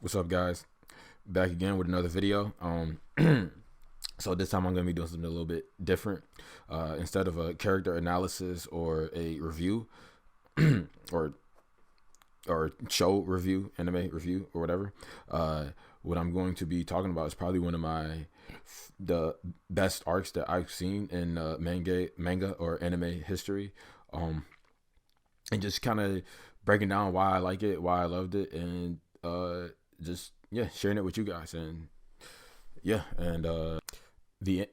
What's up, guys? Back again with another video. So this time I'm going to be doing something a little bit different. Instead of a character analysis or a review, or show review, anime review, or whatever, what I'm going to be talking about is probably one of the best arcs that I've seen in manga or anime history, and just kind of breaking down why I like it, why I loved it, and just sharing it with you guys. And the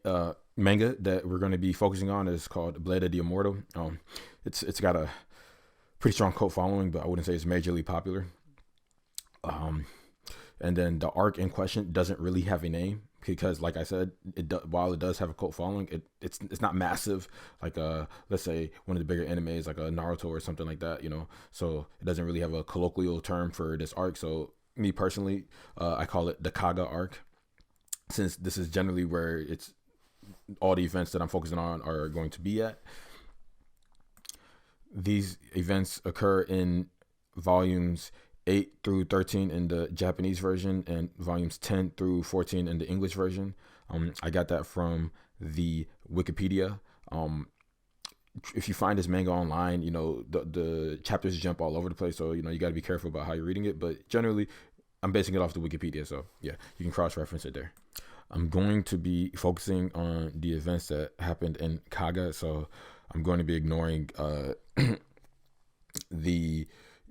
manga that we're going to be focusing on is called Blade of the Immortal. It's got a pretty strong cult following, but I wouldn't say it's majorly popular. And then the arc in question doesn't really have a name because, like I said, while it does have a cult following, it's not massive like let's say one of the bigger animes like a Naruto or something like that, So it doesn't really have a colloquial term for this arc. So me personally, I call it the Kaga arc, since this is generally where it's all the events that I'm focusing on are going to be at. These events occur in volumes 8 through 13 in the Japanese version and volumes 10 through 14 in the English version. I got that from the Wikipedia. If you find this manga online, the chapters jump all over the place, so you got to be careful about how you're reading it. But generally, I'm basing it off the Wikipedia, so yeah, you can cross-reference it there. I'm going to be focusing on the events that happened in Kaga, so I'm going to be ignoring the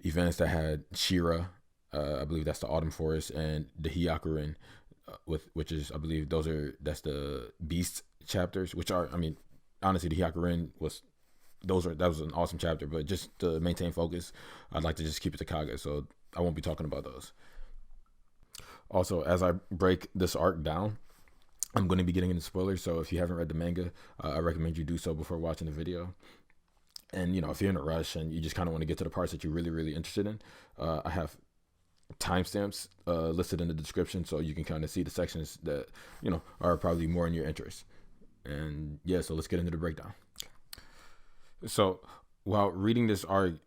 events that had Shira, I believe that's the Autumn Forest, and the Hyakurin, which is, I believe that's the Beast chapters, which are, honestly, the Hyakurin that was an awesome chapter, but just to maintain focus, I'd like to just keep it to Kaga, so I won't be talking about those. Also, as I break this arc down, I'm going to be getting into spoilers, so if you haven't read the manga, I recommend you do so before watching the video. And, if you're in a rush and you just kind of want to get to the parts that you're really, really interested in, I have timestamps listed in the description, so you can kind of see the sections that, are probably more in your interest. And yeah, so let's get into the breakdown. So while reading this arc,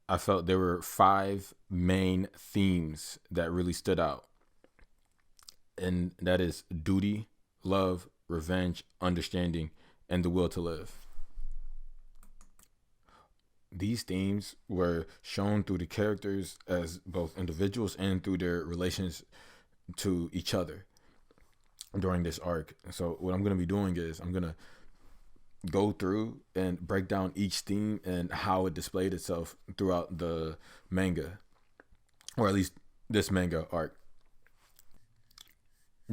I felt there were 5 main themes that really stood out. And that is duty, love, revenge, understanding, and the will to live. These themes were shown through the characters as both individuals and through their relations to each other during this arc. So what I'm going to be doing is I'm going to go through and break down each theme and how it displayed itself throughout the manga, or at least this manga arc.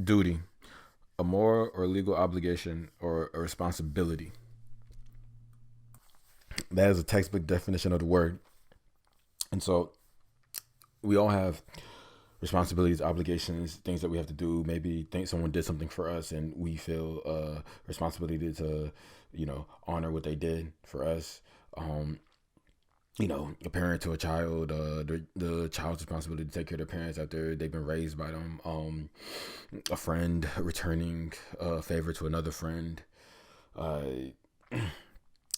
Duty, a moral or legal obligation or a responsibility. That is a textbook definition of the word. And so we all have responsibilities, obligations, things that we have to do. Maybe think someone did something for us and we feel a responsibility to, honor what they did for us. A parent to a child, the child's responsibility to take care of their parents after they've been raised by them. A friend returning a favor to another friend.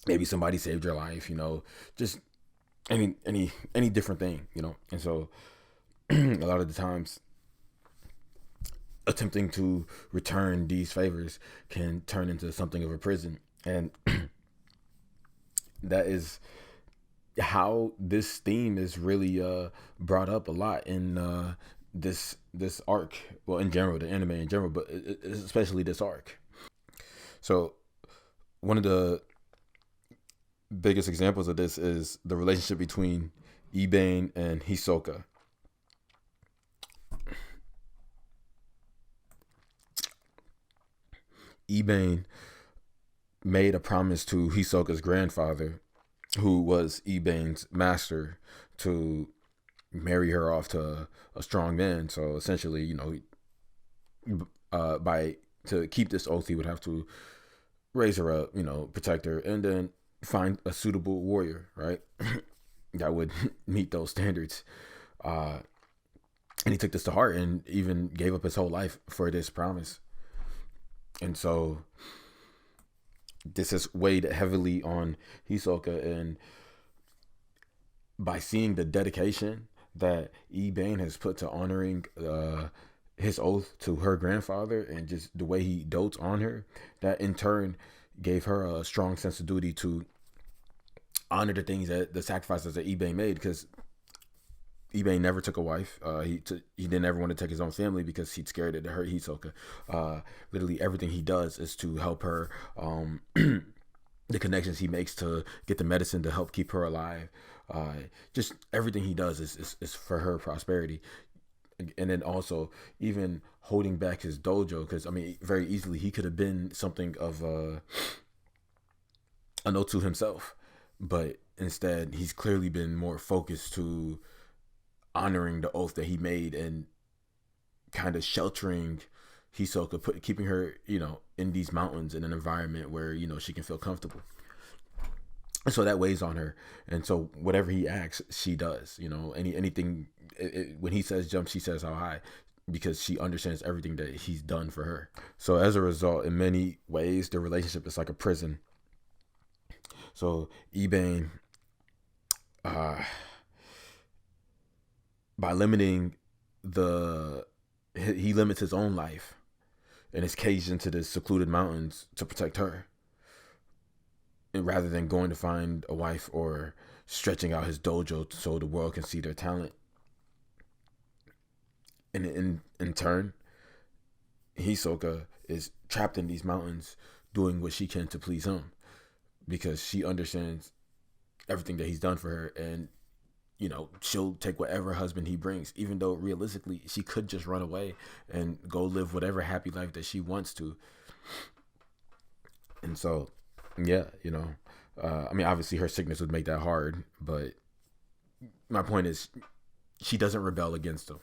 Maybe somebody saved your life, just any different thing, And so a lot of the times attempting to return these favors can turn into something of a prison. And that is how this theme is really brought up a lot in this arc. Well, in general, the anime in general, but especially this arc. So one of the biggest examples of this is the relationship between Ibane and Hisoka. Ibane made a promise to Hisoka's grandfather, who was Ibane's master, to marry her off to a strong man. So essentially, to keep this oath, he would have to raise her up, protect her, and then find a suitable warrior, right? That would meet those standards. And he took this to heart and even gave up his whole life for this promise. And so this has weighed heavily on Hisoka, and by seeing the dedication that Ibane has put to honoring his oath to her grandfather, and just the way he dotes on her, that in turn gave her a strong sense of duty to honor the sacrifices that Ibane made, because Ibane never took a wife. He didn't ever want to take his own family because he'd scared it to hurt Hisoka. Literally everything he does is to help her. The connections he makes to get the medicine to help keep her alive. Just everything he does is for her prosperity. And then also even holding back his dojo, because I mean, very easily he could have been something of Anotsu himself, but instead he's clearly been more focused to honoring the oath that he made and kind of sheltering Hisoka, keeping her, in these mountains in an environment where, she can feel comfortable. And so that weighs on her. And so whatever he asks, she does, anything, when he says jump, she says how high, because she understands everything that he's done for her. So as a result, in many ways, the relationship is like a prison. So Ibane, by limiting he limits his own life and is caged into the secluded mountains to protect her, and rather than going to find a wife or stretching out his dojo so the world can see their talent. And in turn, Hisoka is trapped in these mountains doing what she can to please him, because she understands everything that he's done for her, and she'll take whatever husband he brings, even though realistically she could just run away and go live whatever happy life that she wants to. And so, yeah, I mean, obviously her sickness would make that hard, but my point is, she doesn't rebel against him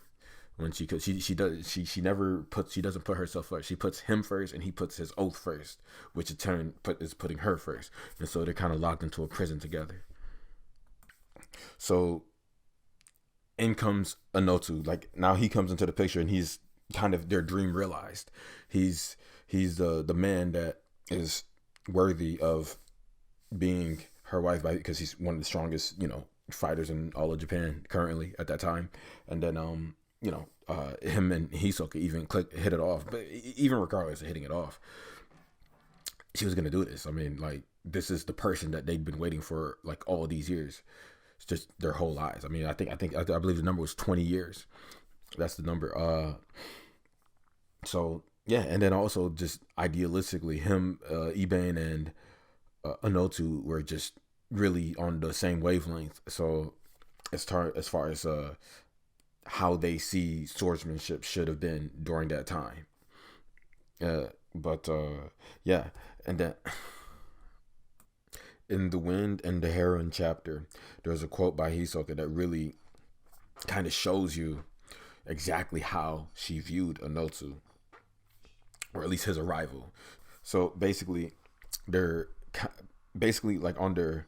when she doesn't put herself first. She puts him first, and he puts his oath first, which in turn is putting her first. And so they're kind of locked into a prison together. So in comes Anotsu. Like, now he comes into the picture, and he's kind of their dream realized. He's the man that is worthy of being her wife, because he's one of the strongest, fighters in all of Japan currently at that time. And then him and Hisoka even hit it off. But even regardless of hitting it off, she was gonna do this. I mean, like, this is the person that they'd been waiting for, like, all these years. It's just their whole lives. I mean, I believe the number was 20 years. That's the number. So yeah, and then also just idealistically, him, Ibane, and Anotsu were just really on the same wavelength. So as far as how they see swordsmanship should have been during that time. But yeah, and then in the Wind and the Heron chapter, there's a quote by Hisoka that really kind of shows you exactly how she viewed Anotsu, or at least his arrival. So basically, they're like on their,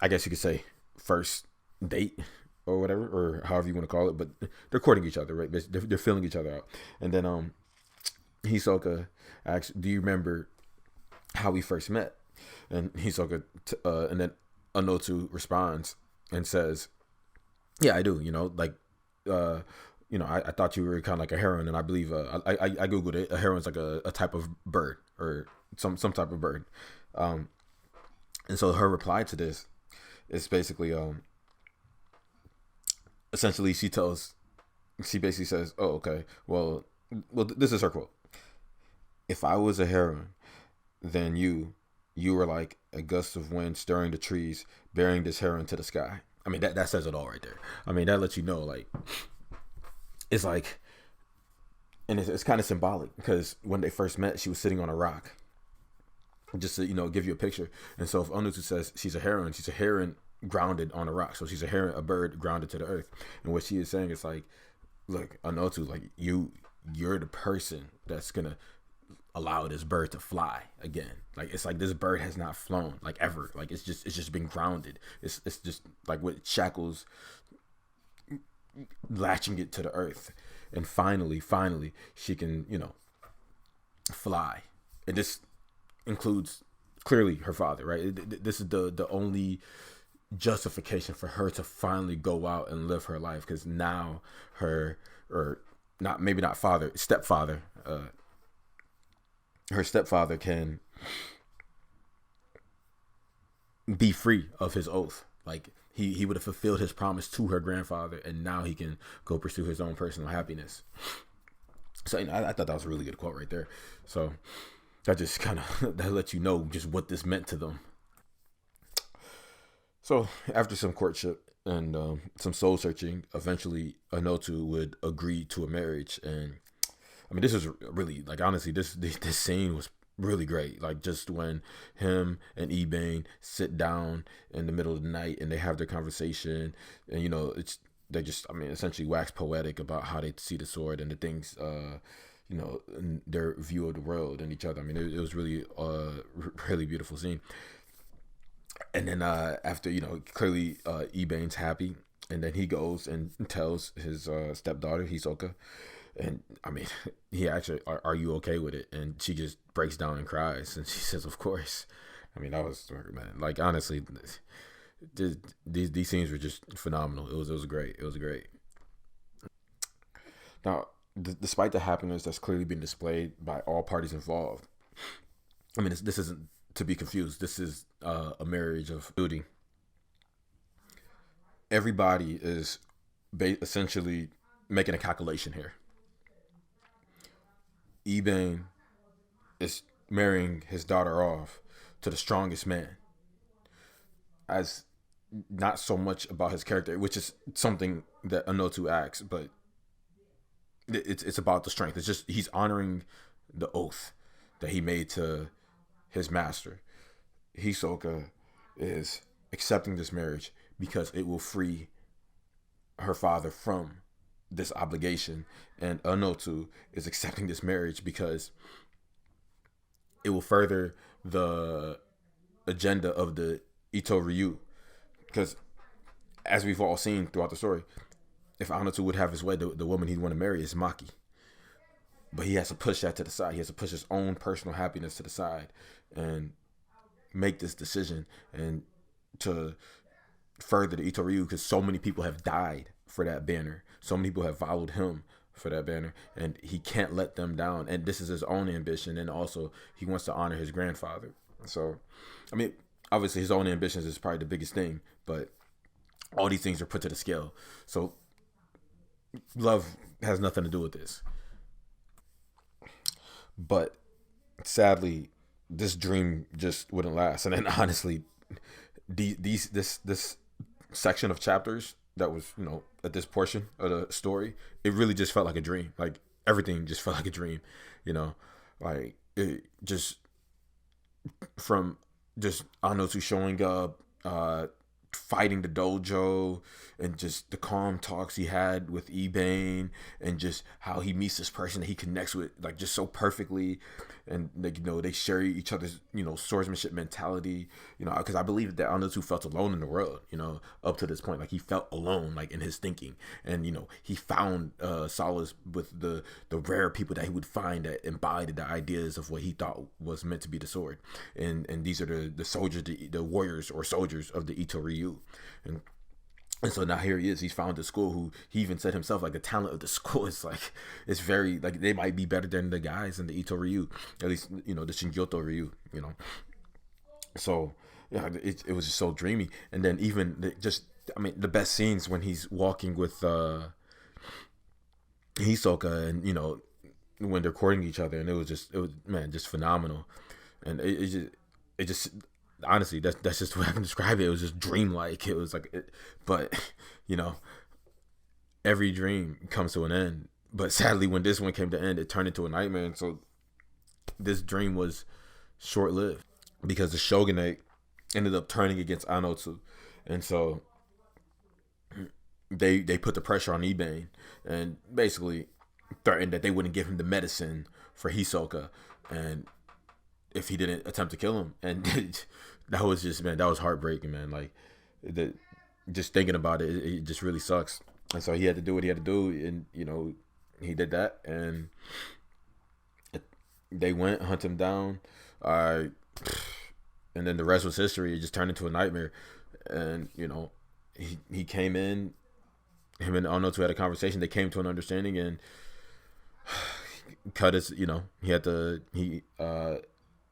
I guess you could say, first date or whatever, or however you want to call it, but they're courting each other, right? They're feeling each other out. And then Hisoka asks, "Do you remember how we first met?" And Hisoka, and then Anotsu responds and says, "Yeah, I do. I thought you were kind of like a heron, and I believe I googled it. A heron's like a type of bird, or some type of bird." And so her reply to this is basically, essentially, she basically says, "Oh, okay. Well, this is her quote. If I was a heron, then you were like a gust of wind stirring the trees, bearing this heron to the sky." I mean, that says it all right there. I mean, that lets you know, like, it's like, and it's kind of symbolic, because when they first met, she was sitting on a rock. Just to, give you a picture. And so if Anotsu says she's a heron grounded on a rock. So she's a bird grounded to the earth. And what she is saying is, like, look, Anotsu, like, you're the person that's gonna allow this bird to fly again. Like, it's like this bird has not flown, like, ever. Like, it's just been grounded. It's just like with shackles latching it to the earth, and finally she can fly. And this includes clearly her father, right? This is the only justification for her to finally go out and live her life, because now her, or not, maybe not father, stepfather, her stepfather can be free of his oath. Like he would have fulfilled his promise to her grandfather, and now he can go pursue his own personal happiness. So I thought that was a really good quote right there. So that just kind of that lets you know just what this meant to them. So after some courtship and some soul searching, eventually Anotsu would agree to a marriage. And I mean, this was really, like, honestly, this scene was really great. Like, just when him and Ibane sit down in the middle of the night and they have their conversation, and they just, I mean, essentially wax poetic about how they see the sword and the things, their view of the world and each other. I mean, it was really really beautiful scene. And then after, clearly Ibane's happy, and then he goes and tells his stepdaughter Hisoka, and I mean, he actually, are you okay with it? And she just breaks down and cries, and she says, of course. I mean, that was, man, like, honestly, these scenes were just phenomenal. It was great. It was great. Now, despite the happiness that's clearly been displayed by all parties involved, I mean, this isn't to be confused. This is a marriage of duty. Everybody is essentially making a calculation here. Ibane is marrying his daughter off to the strongest man, as not so much about his character, which is something that Anotsu asks, but it's about the strength. It's just he's honoring the oath that he made to his master. Hisoka is accepting this marriage because it will free her father from this obligation, and Anotsu is accepting this marriage because it will further the agenda of the Itto-ryu. Because as we've all seen throughout the story, if Anotsu would have his way, the woman he'd want to marry is Maki. But he has to push that to the side. He has to push his own personal happiness to the side and make this decision, and to further the Itto-ryu, because so many people have died for that banner. So many people have followed him for that banner, and he can't let them down. And this is his own ambition, and also he wants to honor his grandfather. So, I mean, obviously his own ambitions is probably the biggest thing, but all these things are put to the scale. So love has nothing to do with this. But sadly, this dream just wouldn't last. And then honestly, this section of chapters that was, at this portion of the story, it really just felt like a dream. Like, everything just felt like a dream, like, it just, from just Anotsu showing up, fighting the dojo, and just the calm talks he had with Ibane, and just how he meets this person that he connects with, like, just so perfectly, and they share each other's swordsmanship mentality, because I believe that Anotsu felt alone in the world, up to this point. Like, he felt alone, like, in his thinking, and he found solace with the rare people that he would find that embodied the ideas of what he thought was meant to be the sword, and these are the soldiers, the warriors or soldiers of the Itto-ryu. And so now here he is. He's found a school who he even said himself, like, the talent of the school is like, it's very, like, they might be better than the guys in the Itto-ryu, at least, the Shingyoto-ryu, So, yeah, it was just so dreamy. And then even the best scenes when he's walking with Hisoka, and, when they're courting each other, and it was just phenomenal. And it just honestly, that's just the way I can describe it. It was just dreamlike. It was like, but every dream comes to an end. But sadly, when this one came to end, it turned into a nightmare. And so this dream was short-lived, because the shogunate ended up turning against Anotsu, and so they put the pressure on Ibane and basically threatened that they wouldn't give him the medicine for Hisoka, and if he didn't attempt to kill him. And that was just, man, that was heartbreaking, man. Like, just thinking about it, it just really sucks. And so he had to do what he had to do, and he did that, and they went hunt him down, and then the rest was history. It just turned into a nightmare. and he came in. Him and Anotsu had a conversation. They came to an understanding, and cut his. He had to.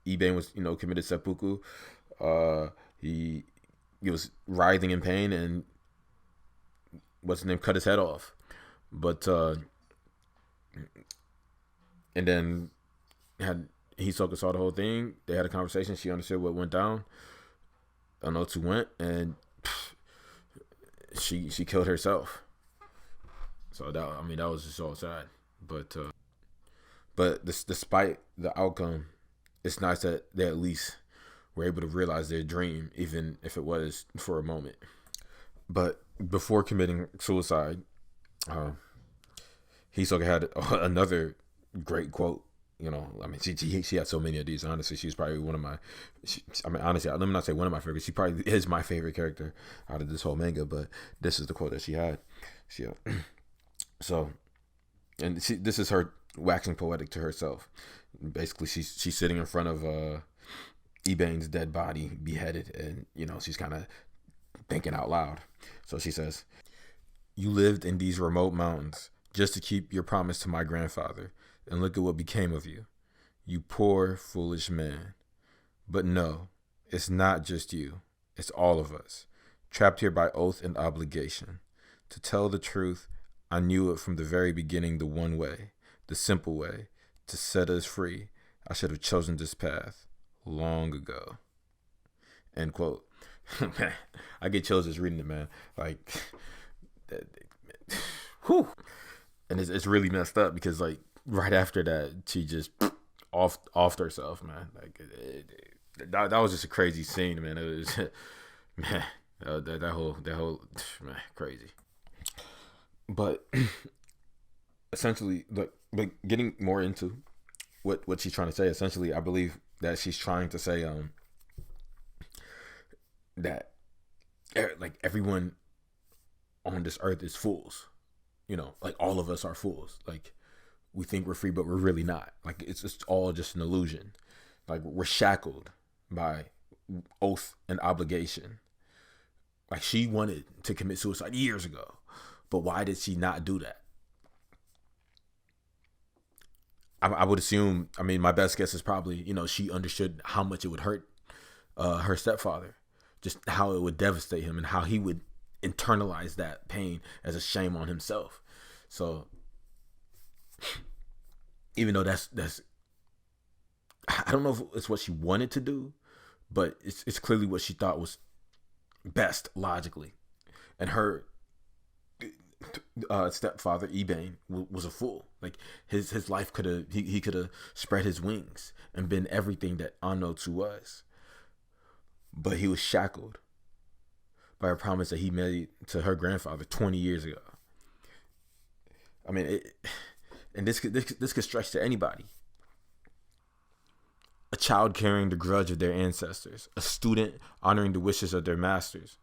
Ibane was committed seppuku. He was writhing in pain, and what's his name cut his head off. But and then had Hisoka saw the whole thing. They had a conversation. She understood what went down. Anotsu went, and she killed herself. So that was just all sad. But despite the outcome, it's nice that they at least were able to realize their dream, even if it was for a moment. But before committing suicide, Hisoka had another great quote. She had so many of these. Honestly, she's probably one of my. Honestly, let me not say one of my favorites. She probably is my favorite character out of this whole manga. But this is the quote that she had. This is her waxing poetic to herself. Basically, she's sitting in front of Ibane's dead body, beheaded, and she's kind of thinking out loud. So she says, "You lived in these remote mountains just to keep your promise to my grandfather, and look at what became of you. You poor, foolish man. But no, it's not just you. It's all of us, trapped here by oath and obligation. To tell the truth, I knew it from the very beginning, the one way, the simple way, to set us free. I should have chosen this path long ago." End quote. Man, I get chills just reading it, man. Like, whew. And it's really messed up because, like, right after that, she just offed herself, man. Like, that was just a crazy scene, man. It was, man, that whole man, crazy. But essentially, but getting more into what she's trying to say, essentially, I believe that she's trying to say that like everyone on this earth is fools. Like all of us are fools. Like we think we're free, but we're really not. Like it's all just an illusion. Like we're shackled by oath and obligation. Like she wanted to commit suicide years ago, but why did she not do that? I would assume, my best guess is probably, she understood how much it would hurt her stepfather, just how it would devastate him and how he would internalize that pain as a shame on himself. So even though that's I don't know if it's what she wanted to do, but it's clearly what she thought was best logically. And her stepfather Ibane was a fool. Like his life could have he could have spread his wings and been everything that Anotsu was, but he was shackled by a promise that he made to her grandfather 20 years ago. And this could stretch to anybody. A child carrying the grudge of their ancestors, a student honoring the wishes of their masters,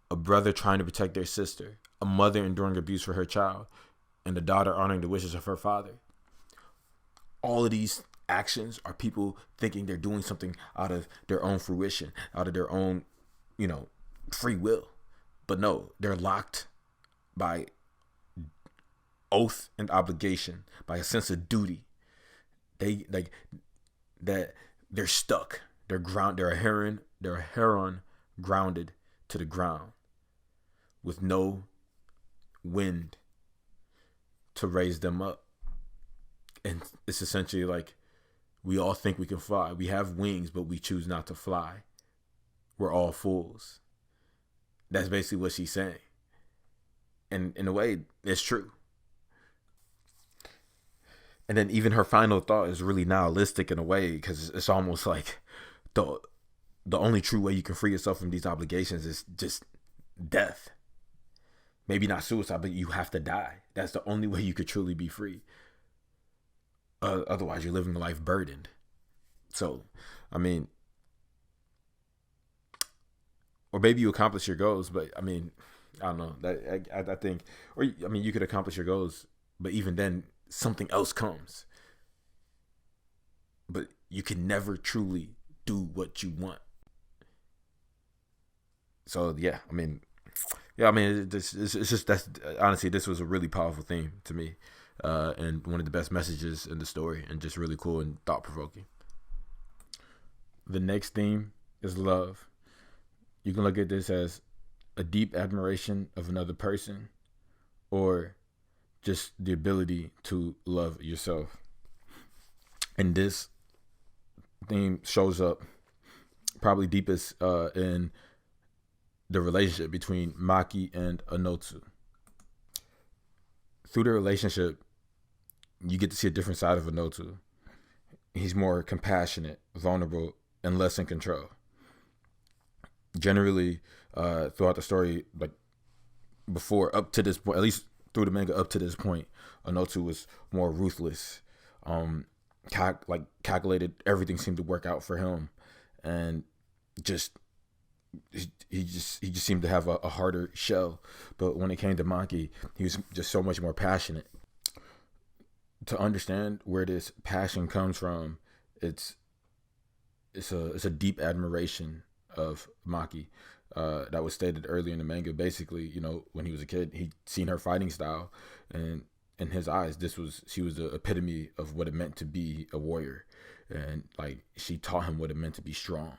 a brother trying to protect their sister, a mother enduring abuse for her child, and a daughter honoring the wishes of her father. All of these actions are people thinking they're doing something out of their own fruition, out of their own, free will. But no, they're locked by oath and obligation, by a sense of duty. They're stuck. They're a heron grounded to the ground with no wind to raise them up. And it's essentially like we all think we can fly. We have wings, but we choose not to fly. We're all fools. That's basically what she's saying. And in a way, it's true. And then even her final thought is really nihilistic in a way, because it's almost like the only true way you can free yourself from these obligations is just death. Maybe not suicide, but you have to die. That's the only way you could truly be free. Otherwise, you're living a life burdened. So, or maybe you accomplish your goals, but I don't know. I think, or you could accomplish your goals, but even then, something else comes. But you can never truly do what you want. So yeah, I mean, yeah, I mean, it's just that's honestly, this was a really powerful theme to me, and one of the best messages in the story, and just really cool and thought provoking. The next theme is love. You can look at this as a deep admiration of another person, or just the ability to love yourself. And this theme shows up probably deepest in the relationship between Maki and Anotsu. Through the relationship, you get to see a different side of Anotsu. He's more compassionate, vulnerable, and less in control. Generally, throughout the story, like before, up to this point, at least through the manga up to this point, Anotsu was more ruthless, calculated. Everything seemed to work out for him, and just he just seemed to have a harder shell. But when it came to Maki, he was just so much more passionate. To understand where this passion comes from, it's a deep admiration of Maki. That was stated earlier in the manga. Basically, when he was a kid, he'd seen her fighting style, and in his eyes, she was the epitome of what it meant to be a warrior, and like she taught him what it meant to be strong.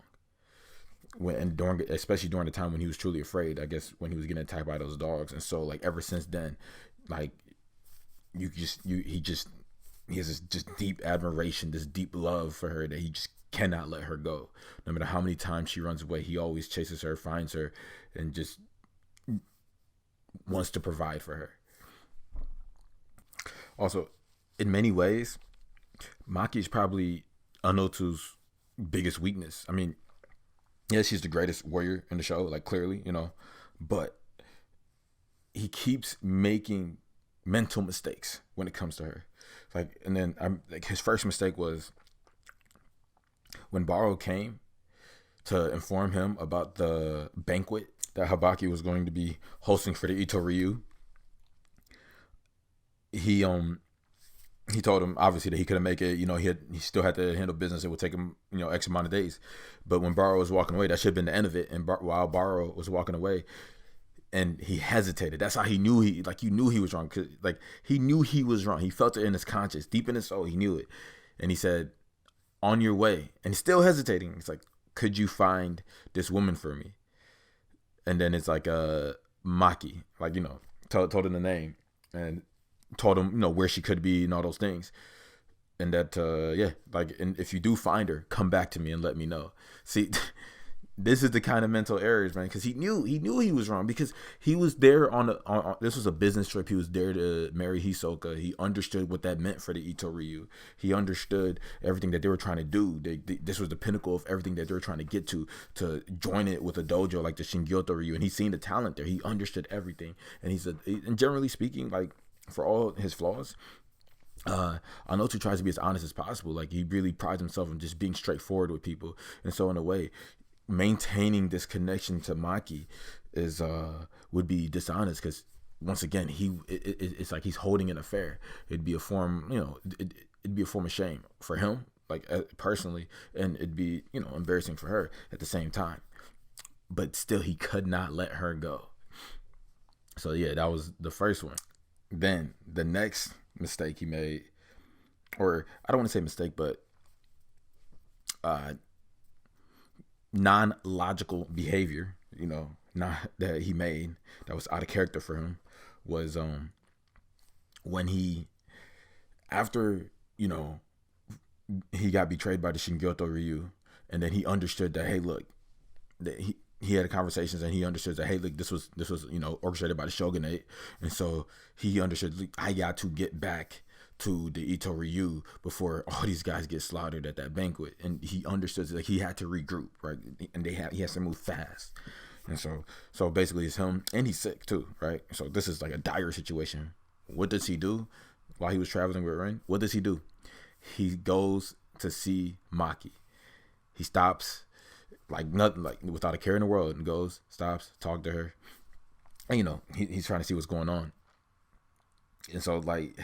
Especially during the time when he was truly afraid, I guess when he was getting attacked by those dogs, and so like ever since then, like he has this just deep admiration, this deep love for her that he just cannot let her go. No matter how many times she runs away, he always chases her, finds her, and just wants to provide for her. Also, in many ways, Maki is probably Anotsu's biggest weakness. I mean, yes, she's the greatest warrior in the show, like clearly, but he keeps making mental mistakes when it comes to her. And then his first mistake was when Baro came to inform him about the banquet that Habaki was going to be hosting for the Itto-ryu. He told him obviously that he couldn't make it. He still had to handle business. It would take him X amount of days. But when Baro was walking away, that should have been the end of it. And while Baro was walking away, and he hesitated. That's how he knew he was wrong. Cause he knew he was wrong. He felt it in his conscience, deep in his soul. He knew it, and he said, "On your way," and still hesitating. It's like, "Could you find this woman for me?" And then it's like Maki, told him the name and told him where she could be and all those things. And that and if you do find her, come back to me and let me know. See, this is the kind of mental errors, man, because he knew he was wrong, because he was there on this was a business trip. He was there to marry Hisoka. He understood what that meant for the Itto-ryu. He understood everything that they were trying to do. This was the pinnacle of everything that they were trying to get to join it with a dojo like the Shingyoto-ryu, and he seen the talent there. He understood everything, and he said, and generally speaking, like for all his flaws, Anotsu tries to be as honest as possible. Like he really prides himself on just being straightforward with people, and so in a way, maintaining this connection to Maki is would be dishonest, because once again it's like he's holding an affair. It'd be a form it'd be a form of shame for him, like personally, and it'd be embarrassing for her at the same time. But still, he could not let her go. So yeah, that was the first one. Then the next mistake he made, or I don't want to say mistake, but non-logical behavior, not that he made, that was out of character for him, was when after he got betrayed by the Shingyoto-ryu, and then he understood that, hey, look, that he had conversations, and he understood that, hey, look, this was orchestrated by the shogunate, and so he understood, like, I got to get back to the Itto-ryu before all these guys get slaughtered at that banquet. And he understood that he had to regroup, right? And he has to move fast. And so basically it's him, and he's sick too, right? So this is like a dire situation. What does he do while he was traveling with Ren? What does he do? He goes to see Maki. He stops, like nothing, like without a care in the world, and goes, stops, talk to her. And he's trying to see what's going on. And so like,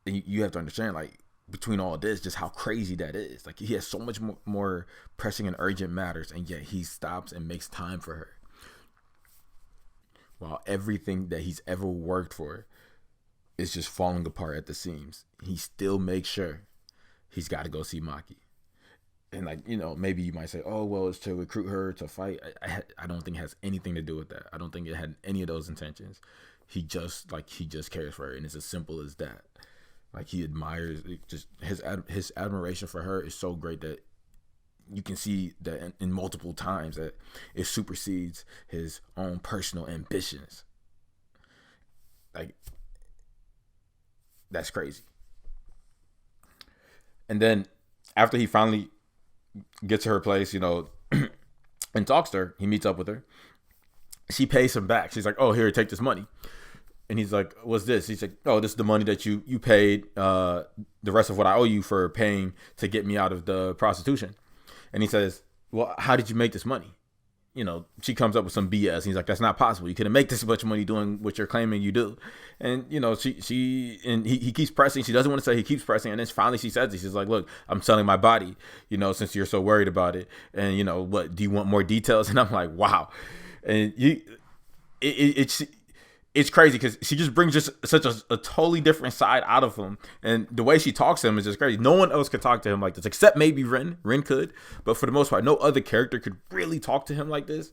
you have to understand, like, between all this, just how crazy that is. Like, he has so much more pressing and urgent matters, and yet he stops and makes time for her, while everything that he's ever worked for is just falling apart at the seams. He still makes sure he's got to go see Maki. And, like, you know, maybe you might say, oh, well, it's to recruit her to fight. I don't think it has anything to do with that. I don't think it had any of those intentions. He just cares for her, and it's as simple as that. Like, he admires, just his admiration for her is so great that you can see that in multiple times that it supersedes his own personal ambitions. Like, that's crazy. And then after he finally gets to her place, you know, and talks to her, he meets up with her. She pays him back. She's like, oh, here, take this money. And he's like, what's this? He's like, oh, this is the money that you paid, the rest of what I owe you for paying to get me out of the prostitution. And he says, well, how did you make this money? You know, she comes up with some BS. And he's like, that's not possible. You couldn't make this much money doing what you're claiming you do. And, you know, he keeps pressing. She doesn't want to say, he keeps pressing. And then finally she says it. She's like, look, I'm selling my body, you know, since you're so worried about it. And, you know, what, do you want more details? And I'm like, wow. And it's crazy because she just brings just such a totally different side out of him. And the way she talks to him is just crazy. No one else could talk to him like this, except maybe Rin. Rin could. But for the most part, no other character could really talk to him like this.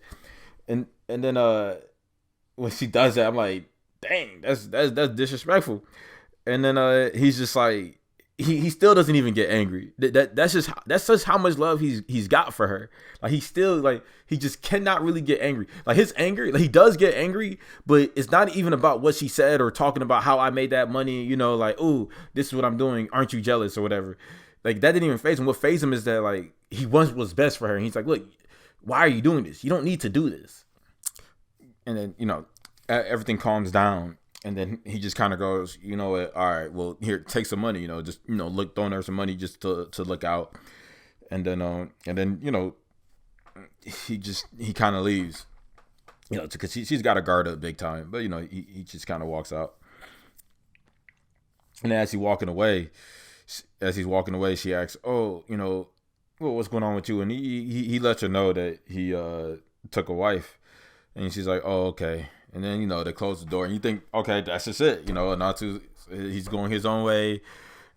And then when she does that, I'm like, dang, that's disrespectful. And then he's just like, he still doesn't even get angry. That's just how much love he's got for her. Like, he still, like, he just cannot really get angry. Like, his anger, like, he does get angry, but it's not even about what she said or talking about how I made that money, you know, like, ooh, this is what I'm doing, aren't you jealous or whatever. Like, that didn't even faze him. What fazed him is that, like, he wants what's best for her, and he's like, look, why are you doing this? You don't need to do this. And then, you know, everything calms down. And then he just kind of goes, you know what? All right, well, here, take some money. You know, just, you know, throwing her some money just to look out. And then you know, he kind of leaves. You know, because she's got a guard up big time. But, you know, he just kind of walks out. And as he's walking away, she asks, oh, you know, well, what's going on with you? And he lets her know that he took a wife. And she's like, oh, okay. And then, you know, they close the door, and you think, okay, that's just it. You know, Anotsu, he's going his own way.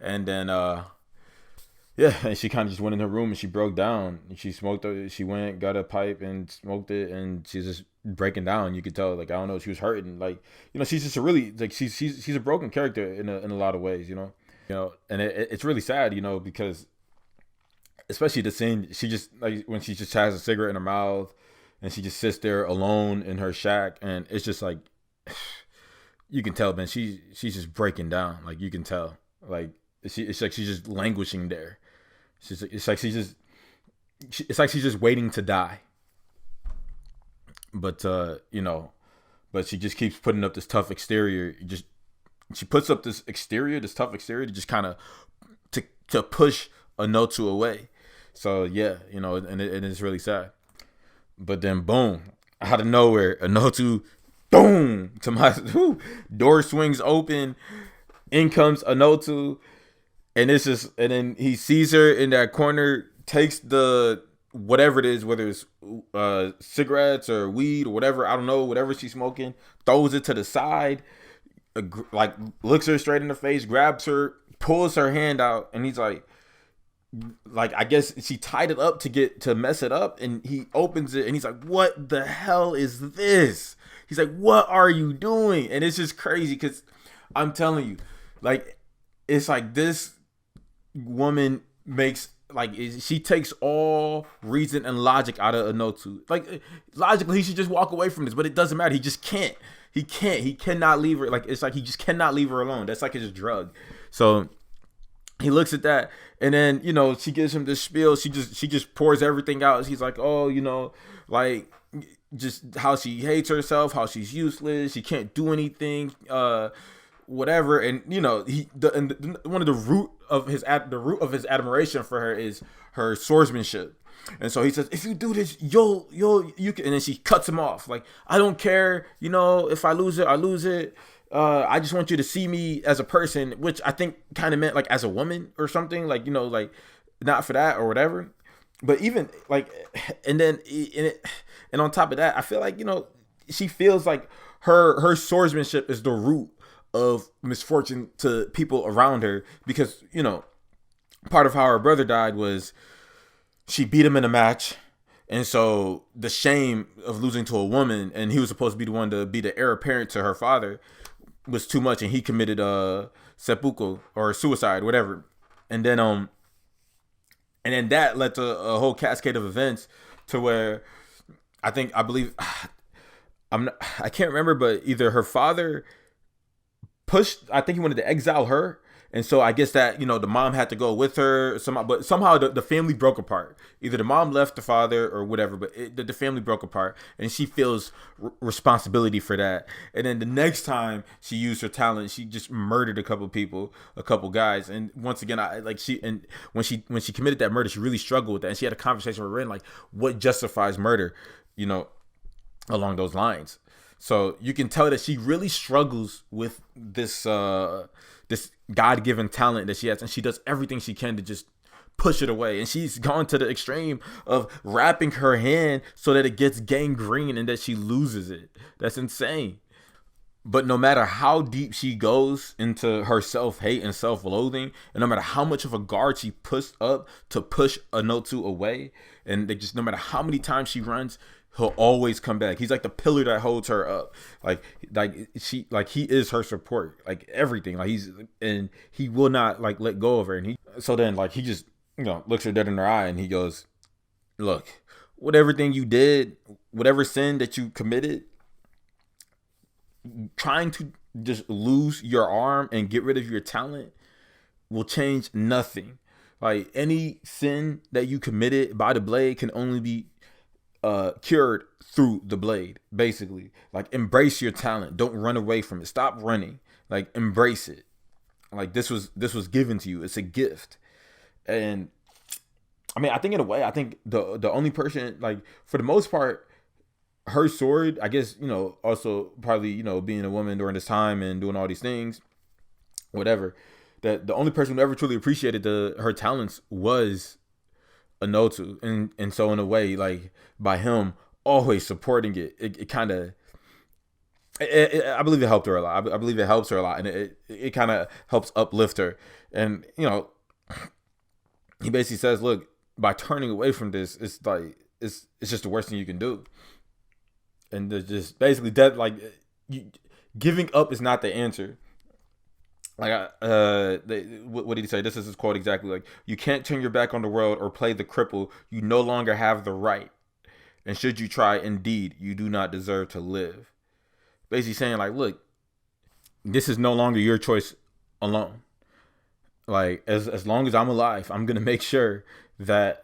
And then, yeah, and she kind of just went in her room and she broke down. And she went, got a pipe and smoked it, and she's just breaking down. You could tell, like, I don't know, she was hurting. Like, you know, she's just she's a broken character in a lot of ways, you know. You know, and it's really sad, you know, because especially the scene, she just, like, when she just has a cigarette in her mouth, and she just sits there alone in her shack, and it's just like, you can tell, man, she's just breaking down. Like, you can tell, like, it's like she's just languishing there. It's like she's just waiting to die. But you know, but she just keeps putting up this tough exterior. She puts up this tough exterior to just kind of to push Anotsu away. So yeah, you know, and it's really sad. But then, boom, out of nowhere, Anotsu, boom, to my door swings open. In comes Anotsu, and it's just, and then he sees her in that corner, takes the whatever it is, whether it's cigarettes or weed or whatever, I don't know, whatever she's smoking, throws it to the side, like looks her straight in the face, grabs her, pulls her hand out, and he's like, I guess she tied it up to mess it up, and he opens it and he's like, what the hell is this? He's like, what are you doing? And it's just crazy because I'm telling you, like, it's like this woman makes, like, she takes all reason and logic out of Anotsu. Like, logically, he should just walk away from this, but it doesn't matter. He just can't. He cannot leave her. Like, it's like he just cannot leave her alone. That's like his drug. So he looks at that, and then, you know, she gives him this spiel. She just pours everything out. He's like, oh, you know, like, just how she hates herself, how she's useless, she can't do anything, whatever. And, you know, one of the root of his admiration for her is her swordsmanship. And so he says, if you do this, you can. And then she cuts him off. Like, I don't care, you know, if I lose it, I lose it. I just want you to see me as a person, which I think kind of meant like as a woman or something, like, like not for that or whatever. But even like, and then and on top of that, I feel like, she feels like her swordsmanship is the root of misfortune to people around her, because part of how her brother died was she beat him in a match. And so the shame of losing to a woman, and he was supposed to be the one to be the heir apparent to her father, was too much, and he committed seppuku, or suicide, whatever. And then that led to a whole cascade of events to where I believe I can't remember, but either her father I think he wanted to exile her, and so I guess that the mom had to go with her somehow, but somehow the family broke apart. Either the mom left the father or whatever, but the family broke apart, and she feels responsibility for that. And then the next time she used her talent, she just murdered a couple guys. And once again, when she committed that murder, she really struggled with that, and she had a conversation with Ren, like, what justifies murder, along those lines. So you can tell that she really struggles with this this God-given talent that she has, and she does everything she can to just push it away. And she's gone to the extreme of wrapping her hand so that it gets gangrene and that she loses it. That's insane. But no matter how deep she goes into her self-hate and self-loathing, and no matter how much of a guard she puts up to push Anotsu away, and no matter how many times she runs, he'll always come back. He's like the pillar that holds her up. He is her support, like everything. And he will not let go of her. And he just looks her dead in her eye, and he goes, "Look, whatever thing you did, whatever sin that you committed, trying to just lose your arm and get rid of your talent will change nothing. Like, any sin that you committed by the blade can only be cured through the blade, basically. Like, embrace your talent. Don't run away from it. Stop running. Like, embrace it. Like, this was given to you. It's a gift." And I mean, I think in a way, I think the only person, like, for the most part, her sword, I guess, also probably, being a woman during this time and doing all these things, whatever, that the only person who ever truly appreciated her talents was Anotsu. And so in a way, like, by him always supporting it kind of, I believe it helped her a lot. I believe it helps her a lot, and it kind of helps uplift her. And he basically says, look, by turning away from this, it's like it's just the worst thing you can do. And there's just basically that, like, giving up is not the answer. Like, what did he say? This is his quote exactly. Like, you can't turn your back on the world or play the cripple. You no longer have the right. And should you try, indeed, you do not deserve to live. Basically saying, like, look, this is no longer your choice alone. Like, as long as I'm alive, I'm going to make sure that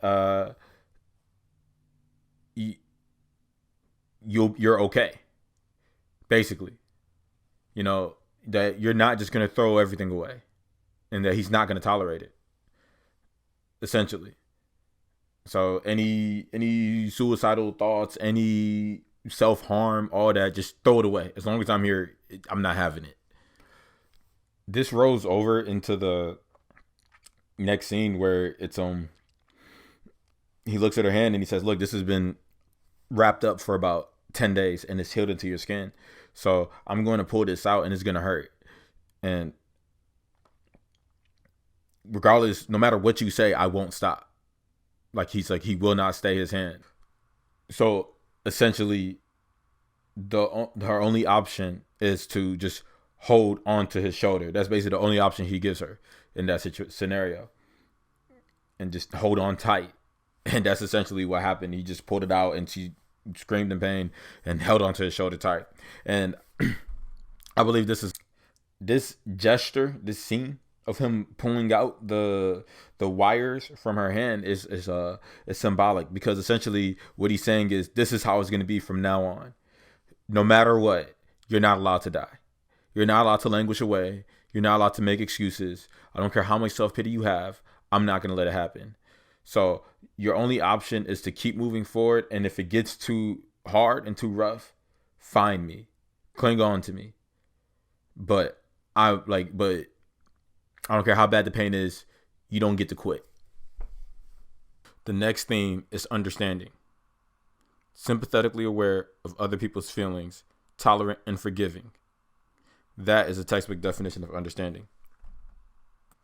you're okay. Basically. That you're not just going to throw everything away, and that he's not going to tolerate it, essentially. So any suicidal thoughts, any self-harm, all that, just throw it away. As long as I'm here, I'm not having it. This rolls over into the next scene where it's he looks at her hand and he says, look, this has been wrapped up for about 10 days and it's healed into your skin. So I'm going to pull this out and it's going to hurt. And regardless, no matter what you say, I won't stop. Like, he's like, he will not stay his hand. So essentially, her only option is to just hold onto his shoulder. That's basically the only option he gives her in that scenario. And just hold on tight. And that's essentially what happened. He just pulled it out and she screamed in pain and held onto his shoulder tight. And I believe this gesture, this scene of him pulling out the wires from her hand is symbolic, because essentially what he's saying is, this is how it's going to be from now on. No matter what, you're not allowed to die. You're not allowed to languish away. You're not allowed to make excuses. I don't care how much self-pity you have. I'm not going to let it happen. So your only option is to keep moving forward. And if it gets too hard and too rough, find me. Cling on to me. but but I don't care how bad the pain is, you don't get to quit. The next theme is understanding. Sympathetically aware of other people's feelings, tolerant and forgiving. That is a textbook definition of understanding.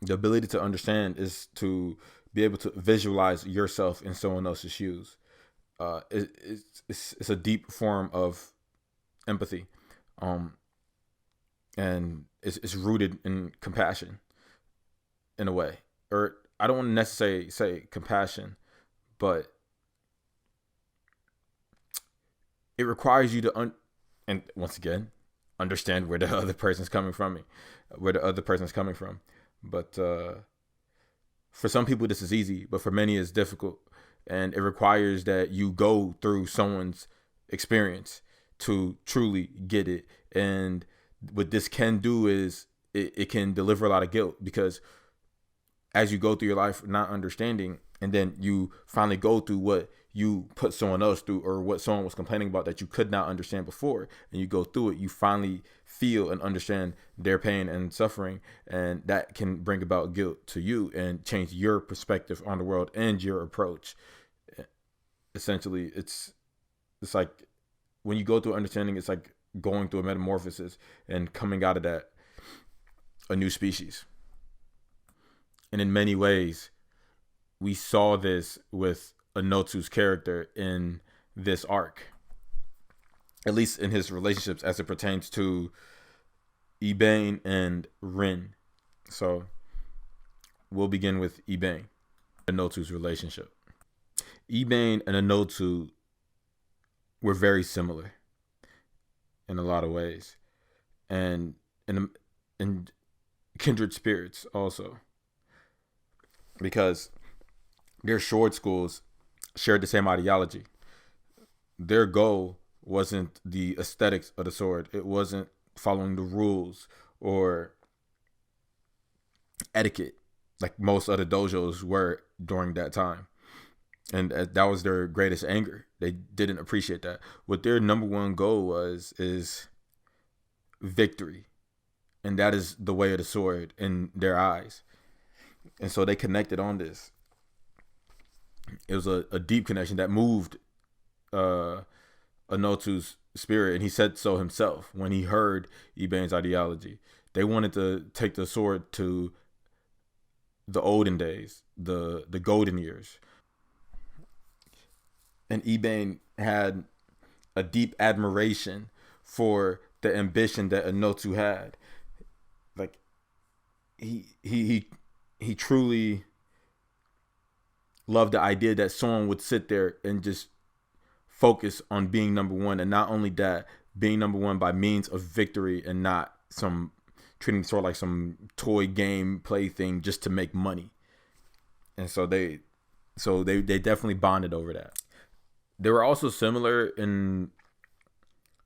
The ability to understand is to be able to visualize yourself in someone else's shoes. It's a deep form of empathy, and it's rooted in compassion, in a way. Or I don't want to necessarily say compassion, but it requires you to and once again, understand where the other person's coming from. But for some people, this is easy, but for many, it's difficult. And it requires that you go through someone's experience to truly get it. And what this can do is it can deliver a lot of guilt, because as you go through your life not understanding, and then you finally go through what you put someone else through, or what someone was complaining about that you could not understand before, and you go through it, you finally feel and understand their pain and suffering, and that can bring about guilt to you and change your perspective on the world and your approach. Essentially, it's like when you go through understanding, it's like going through a metamorphosis and coming out of that a new species. And in many ways, we saw this with Anotsu's character in this arc, at least in his relationships as it pertains to Ibane and Rin. So we'll begin with Ibane, Anotsu's relationship. Ibane and Anotsu were very similar in a lot of ways, and in kindred spirits also, because their sword schools shared the same ideology. Their goal wasn't the aesthetics of the sword. It wasn't following the rules or etiquette like most other dojos were during that time. And that was their greatest anger. They didn't appreciate that. What their number one goal is victory. And that is the way of the sword in their eyes. And so they connected on this. It was a deep connection that moved Anotsu's spirit, and he said so himself when he heard Ibane's ideology. They wanted to take the sword to the olden days, the golden years. And Ibane had a deep admiration for the ambition that Anotsu had. Like he truly loved the idea that someone would sit there and just focus on being number one, and not only that, being number one by means of victory and not some treating the sword like some toy game play thing just to make money. And so they definitely bonded over that. They were also similar in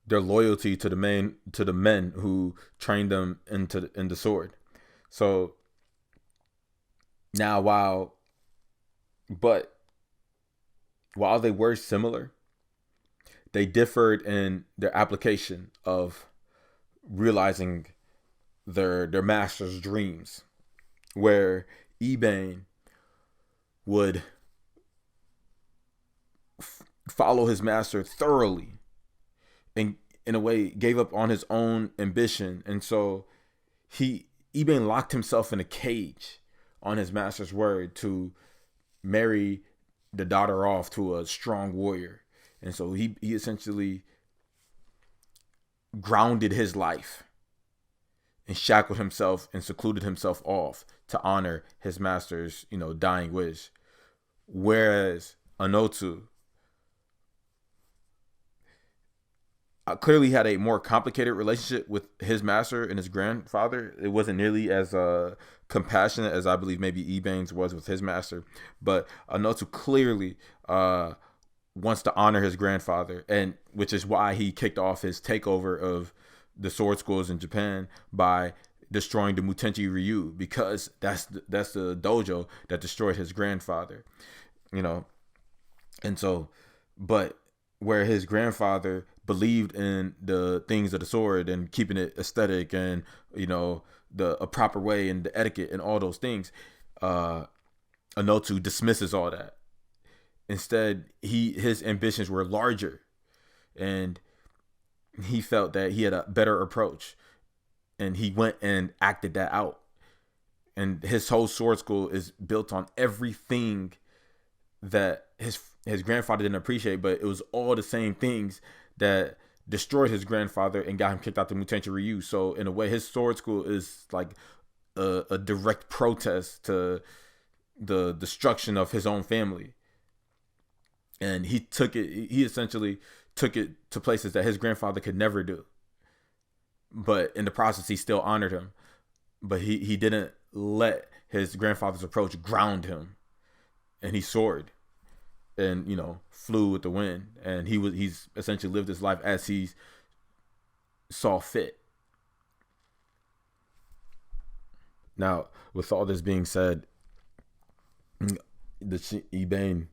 their loyalty to the men who trained them in the sword. So now while they were similar, they differed in their application of realizing their master's dreams, where Ibane would follow his master thoroughly and in a way gave up on his own ambition. And so Ibane locked himself in a cage on his master's word to marry the daughter off to a strong warrior. And so he essentially grounded his life and shackled himself and secluded himself off to honor his master's, dying wish. Whereas Anotsu clearly had a more complicated relationship with his master and his grandfather. It wasn't nearly as compassionate as I believe maybe Ibane's was with his master. But Anotsu clearly wants to honor his grandfather, and which is why he kicked off his takeover of the sword schools in Japan by destroying the Mutenchi-ryu, because that's the dojo that destroyed his grandfather. And so, but where his grandfather believed in the things of the sword and keeping it aesthetic and, you know, a proper way and the etiquette and all those things, Anotsu dismisses all that. Instead, his ambitions were larger, and he felt that he had a better approach, and he went and acted that out. And his whole sword school is built on everything that his grandfather didn't appreciate, but it was all the same things that destroyed his grandfather and got him kicked out the Mutenkyo-ryu. So in a way, his sword school is like a direct protest to the destruction of his own family. And he essentially took it to places that his grandfather could never do. But in the process, he still honored him. But he didn't let his grandfather's approach ground him. And he soared and, you know, flew with the wind. And he's essentially lived his life as he saw fit. Now, with all this being said, the Ibane,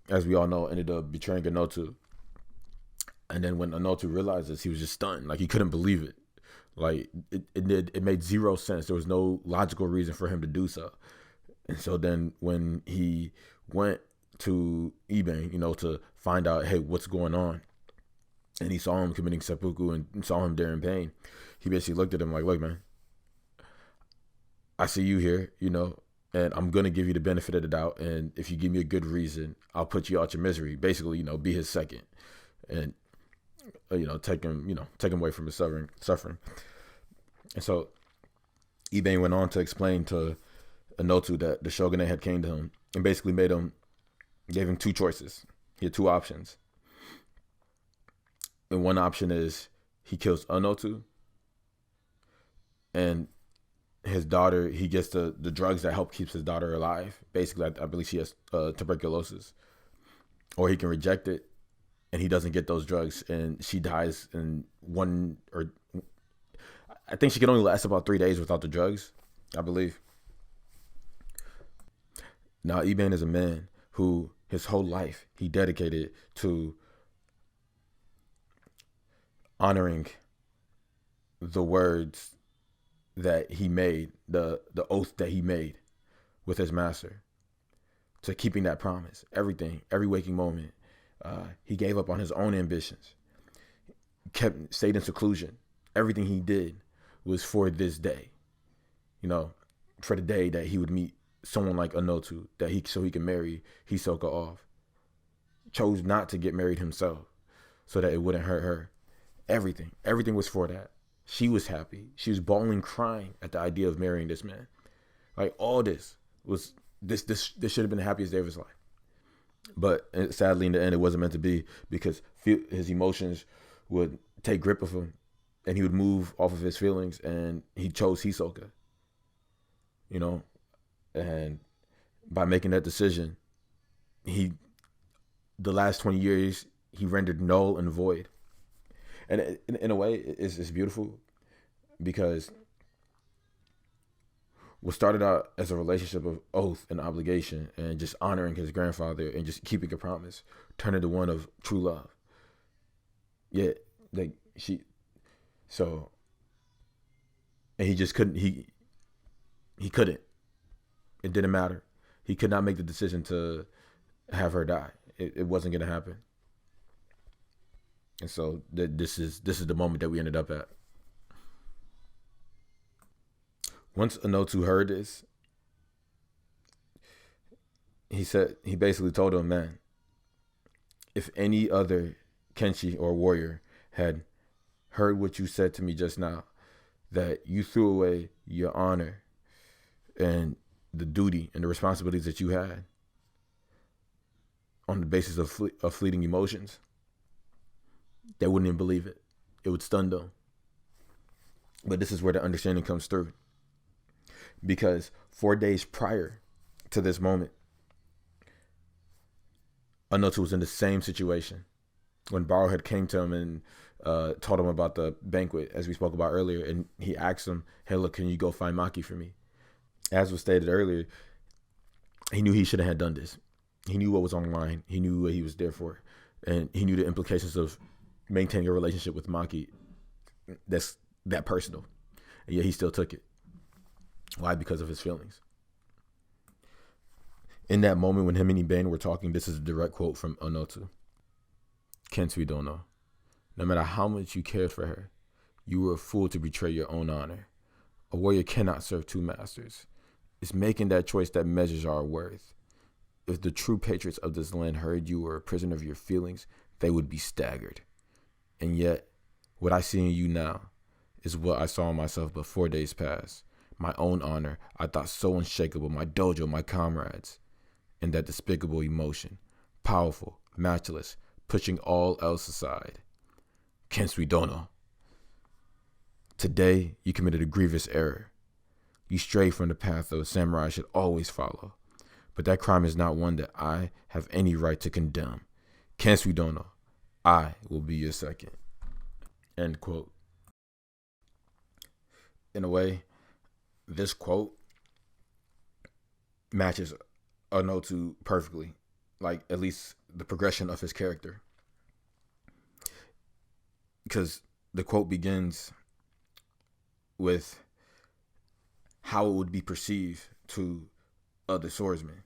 as we all know, ended up betraying Anotsu. And then when Anotsu realized this, he was just stunned. Like, he couldn't believe it. Like, it made zero sense. There was no logical reason for him to do so. And so then when he went to Ibane, you know, to find out, hey, what's going on, and he saw him committing seppuku and saw him there in pain, he basically looked at him like, look, man, I see you here, you know, and I'm going to give you the benefit of the doubt. And if you give me a good reason, I'll put you out your misery. Basically, you know, be his second. And, you know, take him away from his suffering. And so Ibane went on to explain to Anotsu that the shogunate had came to him and basically gave him two choices. He had two options. And one option is he kills Anotsu, and his daughter, he gets the drugs that help keeps his daughter alive. Basically, I believe she has tuberculosis. Or he can reject it, and he doesn't get those drugs, and she dies in I think she can only last about 3 days without the drugs, I believe. Now, Ibane is a man who his whole life he dedicated to honoring the words that he made, the oath that he made with his master, to keeping that promise. Everything, every waking moment, he gave up on his own ambitions, stayed in seclusion. Everything he did was for this day, you know, for the day that he would meet someone like Anotsu, so he can marry Hisoka off. Chose not to get married himself so that it wouldn't hurt her. Everything was for that. She was happy. She was bawling, crying at the idea of marrying this man. Like, all this was this should have been the happiest day of his life. But sadly, in the end, it wasn't meant to be, because his emotions would take grip of him, and he would move off of his feelings, and he chose Hisoka. You know, and by making that decision, the last 20 years, he rendered null and void. And in a way, it's beautiful, because what started out as a relationship of oath and obligation and just honoring his grandfather and just keeping a promise turned into one of true love. Yeah, and he just couldn't, he couldn't. It didn't matter. He could not make the decision to have her die. It wasn't going to happen. And so this is the moment that we ended up at. Once Anotsu heard this, he basically told him, man, if any other Kenshi or warrior had heard what you said to me just now, that you threw away your honor and the duty and the responsibilities that you had on the basis of fleeting emotions, they wouldn't even believe it. It would stun them. But this is where the understanding comes through. Because 4 days prior to this moment, Anotsu was in the same situation when Baro had came to him and told him about the banquet, as we spoke about earlier, and he asked him, hey, look, can you go find Maki for me? As was stated earlier, he knew he shouldn't have done this. He knew what was on the line. He knew what he was there for. And he knew the implications of maintaining a relationship with Maki that's that personal. And yet he still took it. Why? Because of his feelings. In that moment when him and Ibane were talking, this is a direct quote from Anotsu. Kensui don't know. No matter how much you cared for her, you were a fool to betray your own honor. A warrior cannot serve two masters. It's making that choice that measures our worth. If the true patriots of this land heard you were a prisoner of your feelings, they would be staggered. And yet, what I see in you now is what I saw in myself but 4 days past. My own honor, I thought so unshakable, my dojo, my comrades. And that despicable emotion, powerful, matchless, pushing all else aside. Kensui Dono. Today, you committed a grievous error. You strayed from the path that a samurai should always follow. But that crime is not one that I have any right to condemn. Kensui Dono, I will be your second. End quote. In a way, this quote matches Anotsu perfectly. Like, at least the progression of his character. Because the quote begins with how it would be perceived to other swordsmen,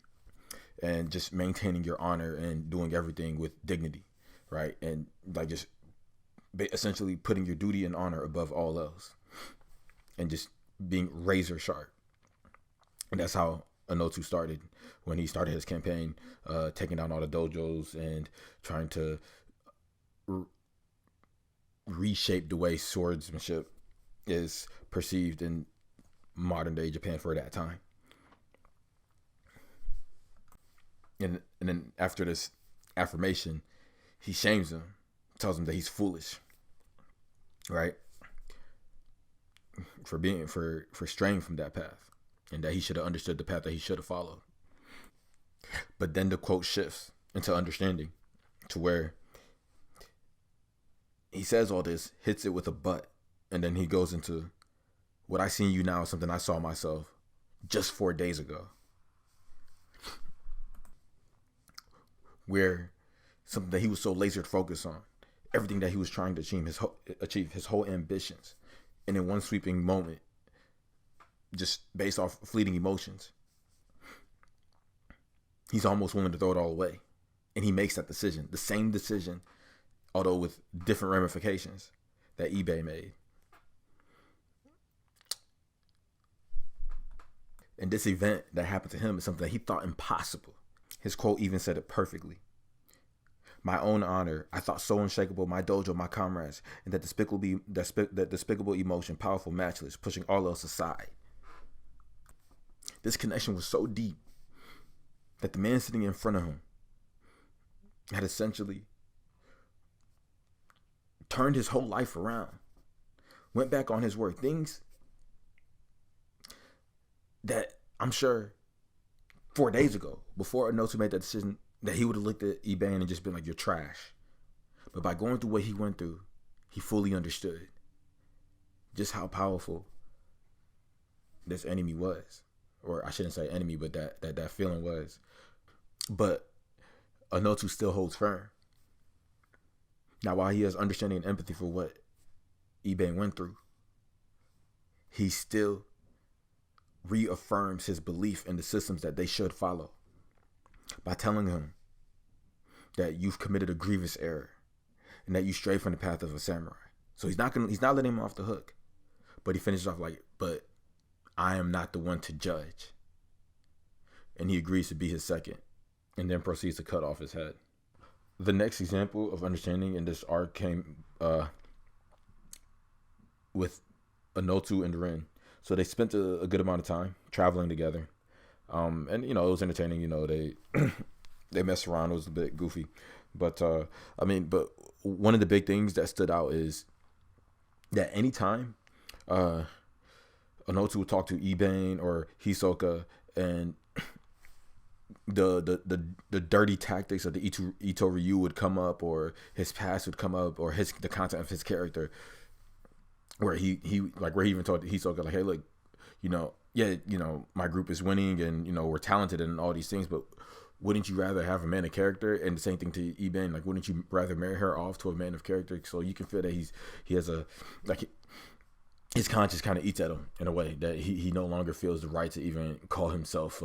and just maintaining your honor and doing everything with dignity, right? And like just essentially putting your duty and honor above all else, and just being razor sharp. And that's how Anotsu started when he started his campaign, taking down all the dojos and trying to reshape the way swordsmanship is perceived in modern day Japan for that time. And then after this affirmation, he shames him, tells him that he's foolish, right? For straying from that path, and that he should have understood the path that he should have followed. But then the quote shifts into understanding, to where he says all this, hits it with a but, and then he goes into, what I see in you now is something I saw myself just 4 days ago. Where something that he was so laser focused on, everything that he was trying to achieve his whole ambitions, and in one sweeping moment, just based off fleeting emotions, he's almost willing to throw it all away. And he makes that decision, the same decision, although with different ramifications, that Ibane made. And this event that happened to him is something that he thought impossible. His quote even said it perfectly. My own honor, I thought so unshakable, my dojo, my comrades, and that despicable emotion, powerful, matchless, pushing all else aside. This connection was so deep that the man sitting in front of him had essentially turned his whole life around, went back on his word. Things that I'm sure 4 days ago, before Anotsu made that decision, that he would have looked at Ibane and just been like, you're trash. But by going through what he went through, he fully understood just how powerful this enemy was. Or I shouldn't say enemy, but that feeling was. But Anotsu still holds firm. Now, while he has understanding and empathy for what Ibane went through, he still reaffirms his belief in the systems that they should follow by telling him that you've committed a grievous error and that you stray from the path of a samurai. So he's not letting him off the hook, but he finishes off like, but I am not the one to judge. And he agrees to be his second, and then proceeds to cut off his head. The next example of understanding in this arc came with Anotsu and Rin. So they spent a good amount of time traveling together. And, it was entertaining. They messed around. It was a bit goofy. But, but one of the big things that stood out is that anytime Anotsu would talk to Ibane or Hisoka, and the dirty tactics of the Itto-ryu would come up, or his past would come up, or the content of his character, where he even told Hisoka, like, hey, look, my group is winning, and we're talented and all these things, but wouldn't you rather have a man of character? And the same thing to Ibane, like, wouldn't you rather marry her off to a man of character? So you can feel that he has a, like, his conscience kind of eats at him in a way that he no longer feels the right to even call himself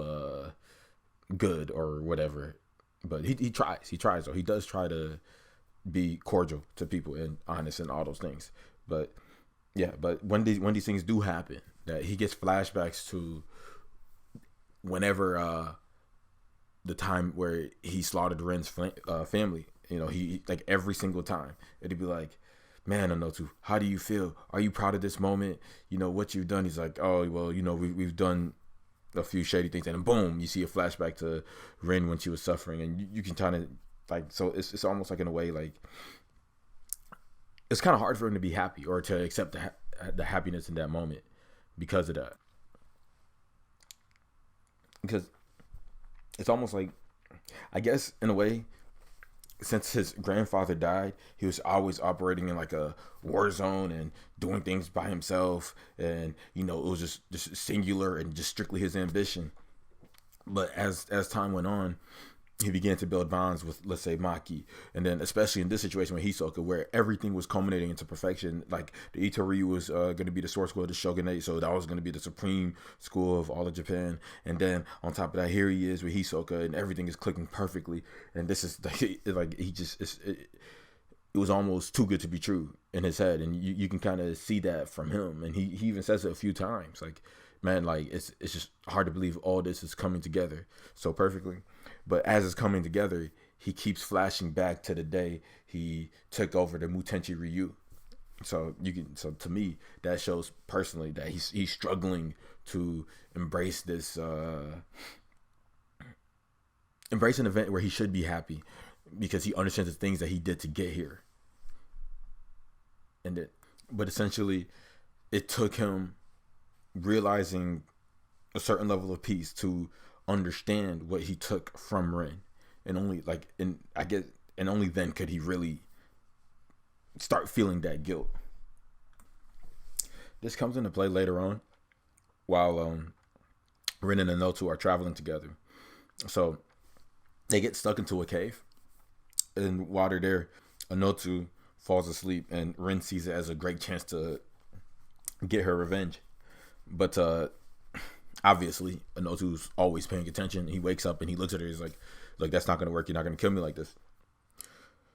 good or whatever. But he tries though. He does try to be cordial to people and honest and all those things. But yeah, but when these things do happen, that he gets flashbacks to whenever the time where he slaughtered Ren's family. You know, he like every single time it'd be like, man, Anotsu, how do you feel? Are you proud of this moment? You know what you've done. He's like, oh well, you know, we've done a few shady things, and then boom, you see a flashback to Ren when she was suffering, and you can kind of like, so it's almost like in a way like it's kind of hard for him to be happy or to accept the happiness in that moment because of that. Because it's almost like, I guess in a way, since his grandfather died, he was always operating in like a war zone and doing things by himself, and you know, it was just singular and just strictly his ambition. But as time went on, he began to build bonds with, let's say, Maki, and then especially in this situation with Hisoka, where everything was culminating into perfection. Like the Itto-ryu was going to be the source school of the shogunate, so that was going to be the supreme school of all of Japan. And then on top of that, here he is with Hisoka, and everything is clicking perfectly. And this is like he just it was almost too good to be true in his head, and you can kind of see that from him. And he even says it a few times, like, man, like it's just hard to believe all this is coming together so perfectly. But as it's coming together, he keeps flashing back to the day he took over the Mutenchi-ryu. So to me, that shows personally that he's struggling to embrace this, embrace an event where he should be happy, because he understands the things that he did to get here. But essentially, it took him realizing a certain level of peace to understand what he took from Ren, and only then could he really start feeling that guilt. This comes into play later on while Ren and Anotsu are traveling together. So they get stuck into a cave, and while they're there, Anotsu falls asleep, and Ren sees it as a great chance to get her revenge. But obviously, Anotsu's always paying attention. He wakes up and he looks at her. He's like, "Look, that's not going to work. You're not going to kill me like this."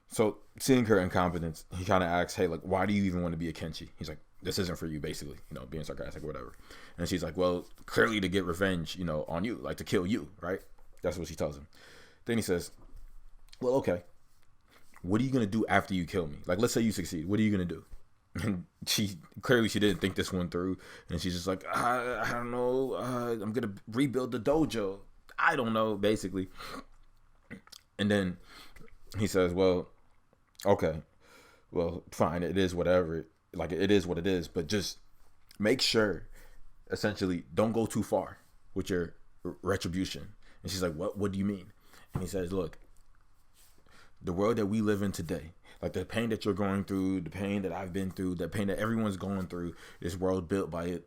So, seeing her incompetence, he kind of asks, "Hey, like, why do you even want to be a Kenshi?" He's like, "This isn't for you," basically, you know, being sarcastic or whatever. And she's like, "Well, clearly to get revenge, you know, on you, like to kill you, right?" That's what she tells him. Then he says, "Well, okay. What are you going to do after you kill me? Like, let's say you succeed. What are you going to do?" And she didn't think this one through, and she's just like, I don't know, I'm gonna rebuild the dojo, I don't know, basically. And then he says, well, okay, well, fine, it is whatever, like, it is what it is, but just make sure, essentially, don't go too far with your retribution. And she's like, what do you mean? And he says, look, the world that we live in today, like the pain that you're going through, the pain that I've been through, the pain that everyone's going through, this world built by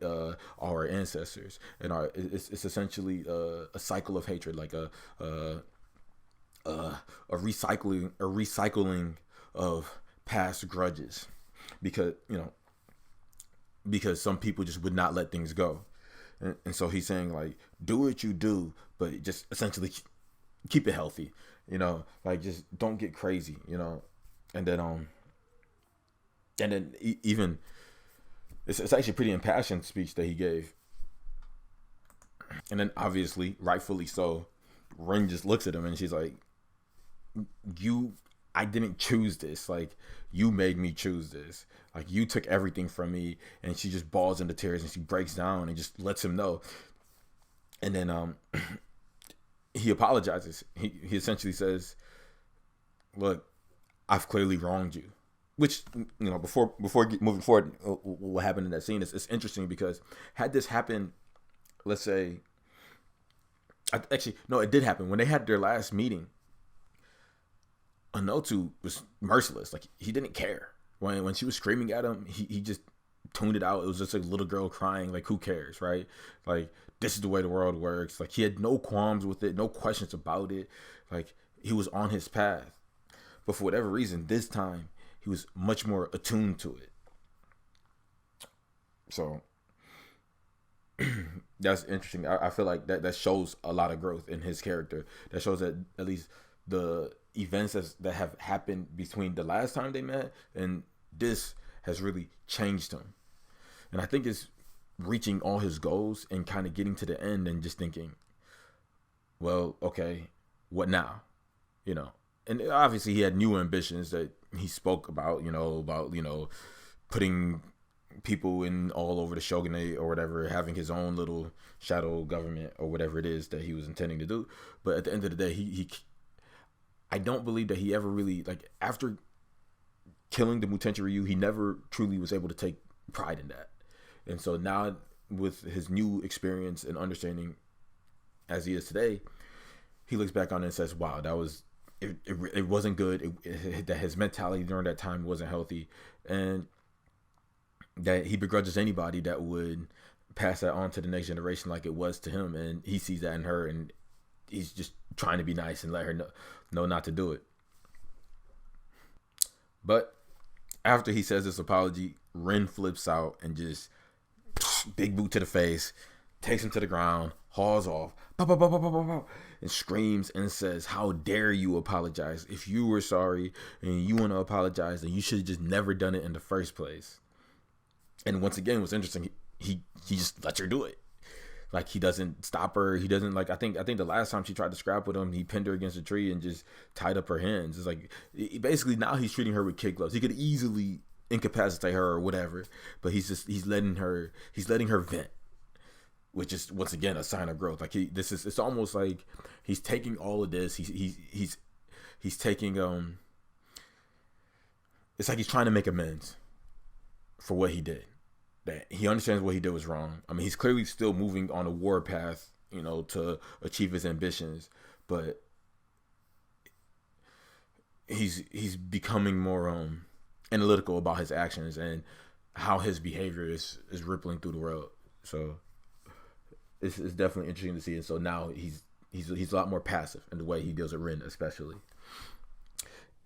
our ancestors, and it's essentially a cycle of hatred, like a recycling of past grudges, because some people just would not let things go, and so he's saying, like, do what you do, but just essentially keep it healthy, you know, like, just don't get crazy, you know. And then even it's actually a pretty impassioned speech that he gave. And then obviously, rightfully so, Ren just looks at him and she's like, I didn't choose this. Like, you made me choose this. Like, you took everything from me. And she just bawls into tears and she breaks down and just lets him know. And then he apologizes. He essentially says, look, I've clearly wronged you. Which, you know, before moving forward, what happened in that scene is interesting, because had this happened, let's say, actually, no, it did happen. When they had their last meeting, Anotsu was merciless. Like, he didn't care. When she was screaming at him, he just tuned it out. It was just a little girl crying. Like, who cares, right? Like, this is the way the world works. Like, he had no qualms with it, no questions about it. Like, he was on his path. But for whatever reason, this time, he was much more attuned to it. So, that's interesting. I feel like that shows a lot of growth in his character. That shows that at least the events that have happened between the last time they met and this has really changed him. And I think it's reaching all his goals and kind of getting to the end and just thinking, well, okay, what now? You know, and obviously he had new ambitions that he spoke about, putting people in all over the shogunate or whatever, having his own little shadow government or whatever it is that he was intending to do. But at the end of the day, I don't believe that he ever really, like, after killing the Mutenchi-ryu, he never truly was able to take pride in that. And so now with his new experience and understanding as he is today, he looks back on it and says, wow, that was, it wasn't good. That his mentality during that time wasn't healthy. And that he begrudges anybody that would pass that on to the next generation like it was to him. And he sees that in her, and he's just trying to be nice and let her know not to do it. But after he says this apology, Rin flips out and just big boot to the face, takes him to the ground, hauls off, and screams and says, how dare you apologize? If you were sorry and you want to apologize, then you should have just never done it in the first place. And once again, what's interesting, he just lets her do it. Like, he doesn't stop her. He doesn't, like, I think the last time she tried to scrap with him, he pinned her against a tree and just tied up her hands. It's like, basically now he's treating her with kid gloves. He could easily incapacitate her or whatever, but he's letting her vent, which is once again a sign of growth. Like, it's almost like he's taking all of this. He's taking, it's like he's trying to make amends for what he did. That he understands what he did was wrong. I mean, he's clearly still moving on a war path, to achieve his ambitions, but he's becoming more analytical about his actions and how his behavior is rippling through the world. So it's definitely interesting to see. And so now he's a lot more passive in the way he deals with Rin, especially.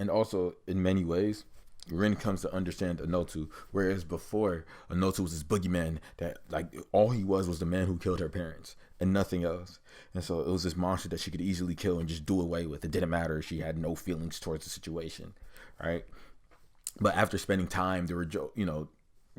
And also, in many ways, Rin comes to understand Anotsu, whereas before, Anotsu was this boogeyman that, like, all he was the man who killed her parents and nothing else. And so it was this monster that she could easily kill and just do away with. It didn't matter. She had no feelings towards the situation, right? But after spending time, there were,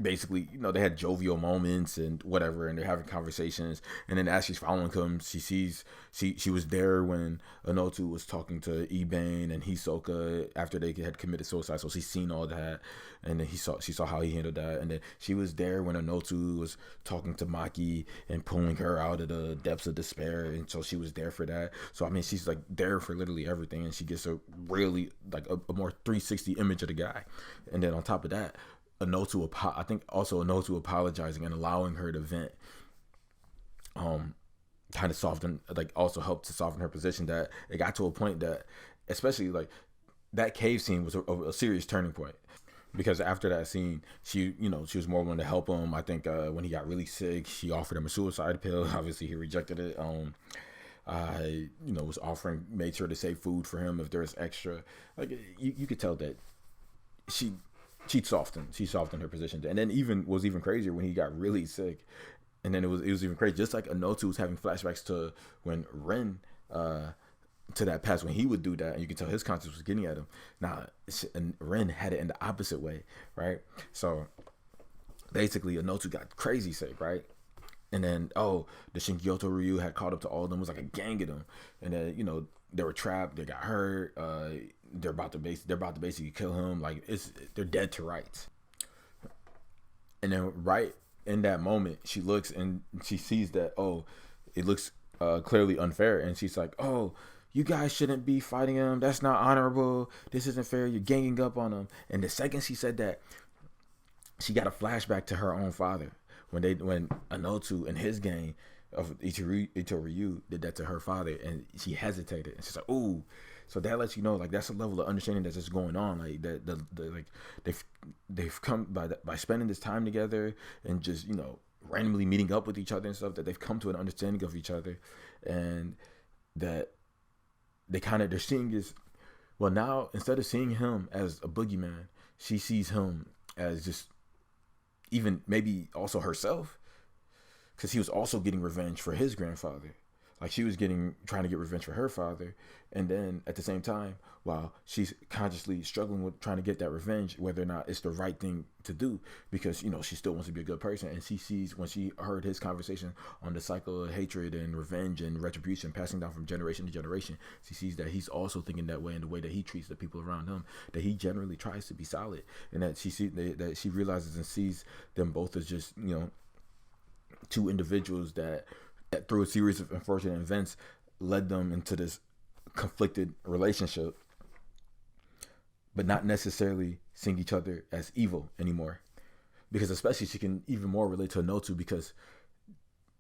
basically, they had jovial moments and whatever, and they're having conversations. And then as she's following him, she sees she was there when Anotsu was talking to Ibane and Hisoka after they had committed suicide. So she's seen all that, and then she saw how he handled that. And then she was there when Anotsu was talking to Maki and pulling her out of the depths of despair, and so she was there for that. So I mean, she's like there for literally everything, and she gets a really like a more 360 image of the guy. And then on top of that, Anotsu apologizing and allowing her to vent, kind of softened, like, also helped to soften her position. That it got to a point that, especially like that cave scene was a serious turning point, because after that scene, she was more willing to help him. I think when he got really sick, she offered him a suicide pill. Obviously, he rejected it. Made sure to save food for him if there's extra. Like, you could tell that she softened her position. And then even crazier when he got really sick. And then it was even crazy. Just like Anotsu was having flashbacks to when Ren, to that past when he would do that, and you can tell his conscience was getting at him. Now, and Ren had it in the opposite way, right? So basically, Anotsu got crazy sick, right? And then, the Shingyoto-ryu had caught up to all of them. It was like a gang of them. And then, they were trapped. They got hurt. They're about to basically kill him. Like, they're dead to rights. And then right in that moment, she looks and she sees that, it looks clearly unfair. And she's like, you guys shouldn't be fighting him. That's not honorable. This isn't fair. You're ganging up on him. And the second she said that, she got a flashback to her own father when Anotsu and his gang of Itto-ryu did that to her father, and she hesitated, and she's like, "Ooh, So that lets you know, like, that's a level of understanding that's just going on. Like that, like they've come by spending this time together and just randomly meeting up with each other and stuff, that they've come to an understanding of each other, and that they're seeing this. Well, now instead of seeing him as a boogeyman, she sees him as just even maybe also herself, because he was also getting revenge for his grandfather. Like she was trying to get revenge for her father, and then at the same time, while she's consciously struggling with trying to get that revenge, whether or not it's the right thing to do, because she still wants to be a good person, and she sees, when she heard his conversation on the cycle of hatred and revenge and retribution passing down from generation to generation, she sees that he's also thinking that way in the way that he treats the people around him, that he generally tries to be solid, and that that she realizes and sees them both as just two individuals that through a series of unfortunate events led them into this conflicted relationship, but not necessarily seeing each other as evil anymore. Because especially she can even more relate to Anotsu, because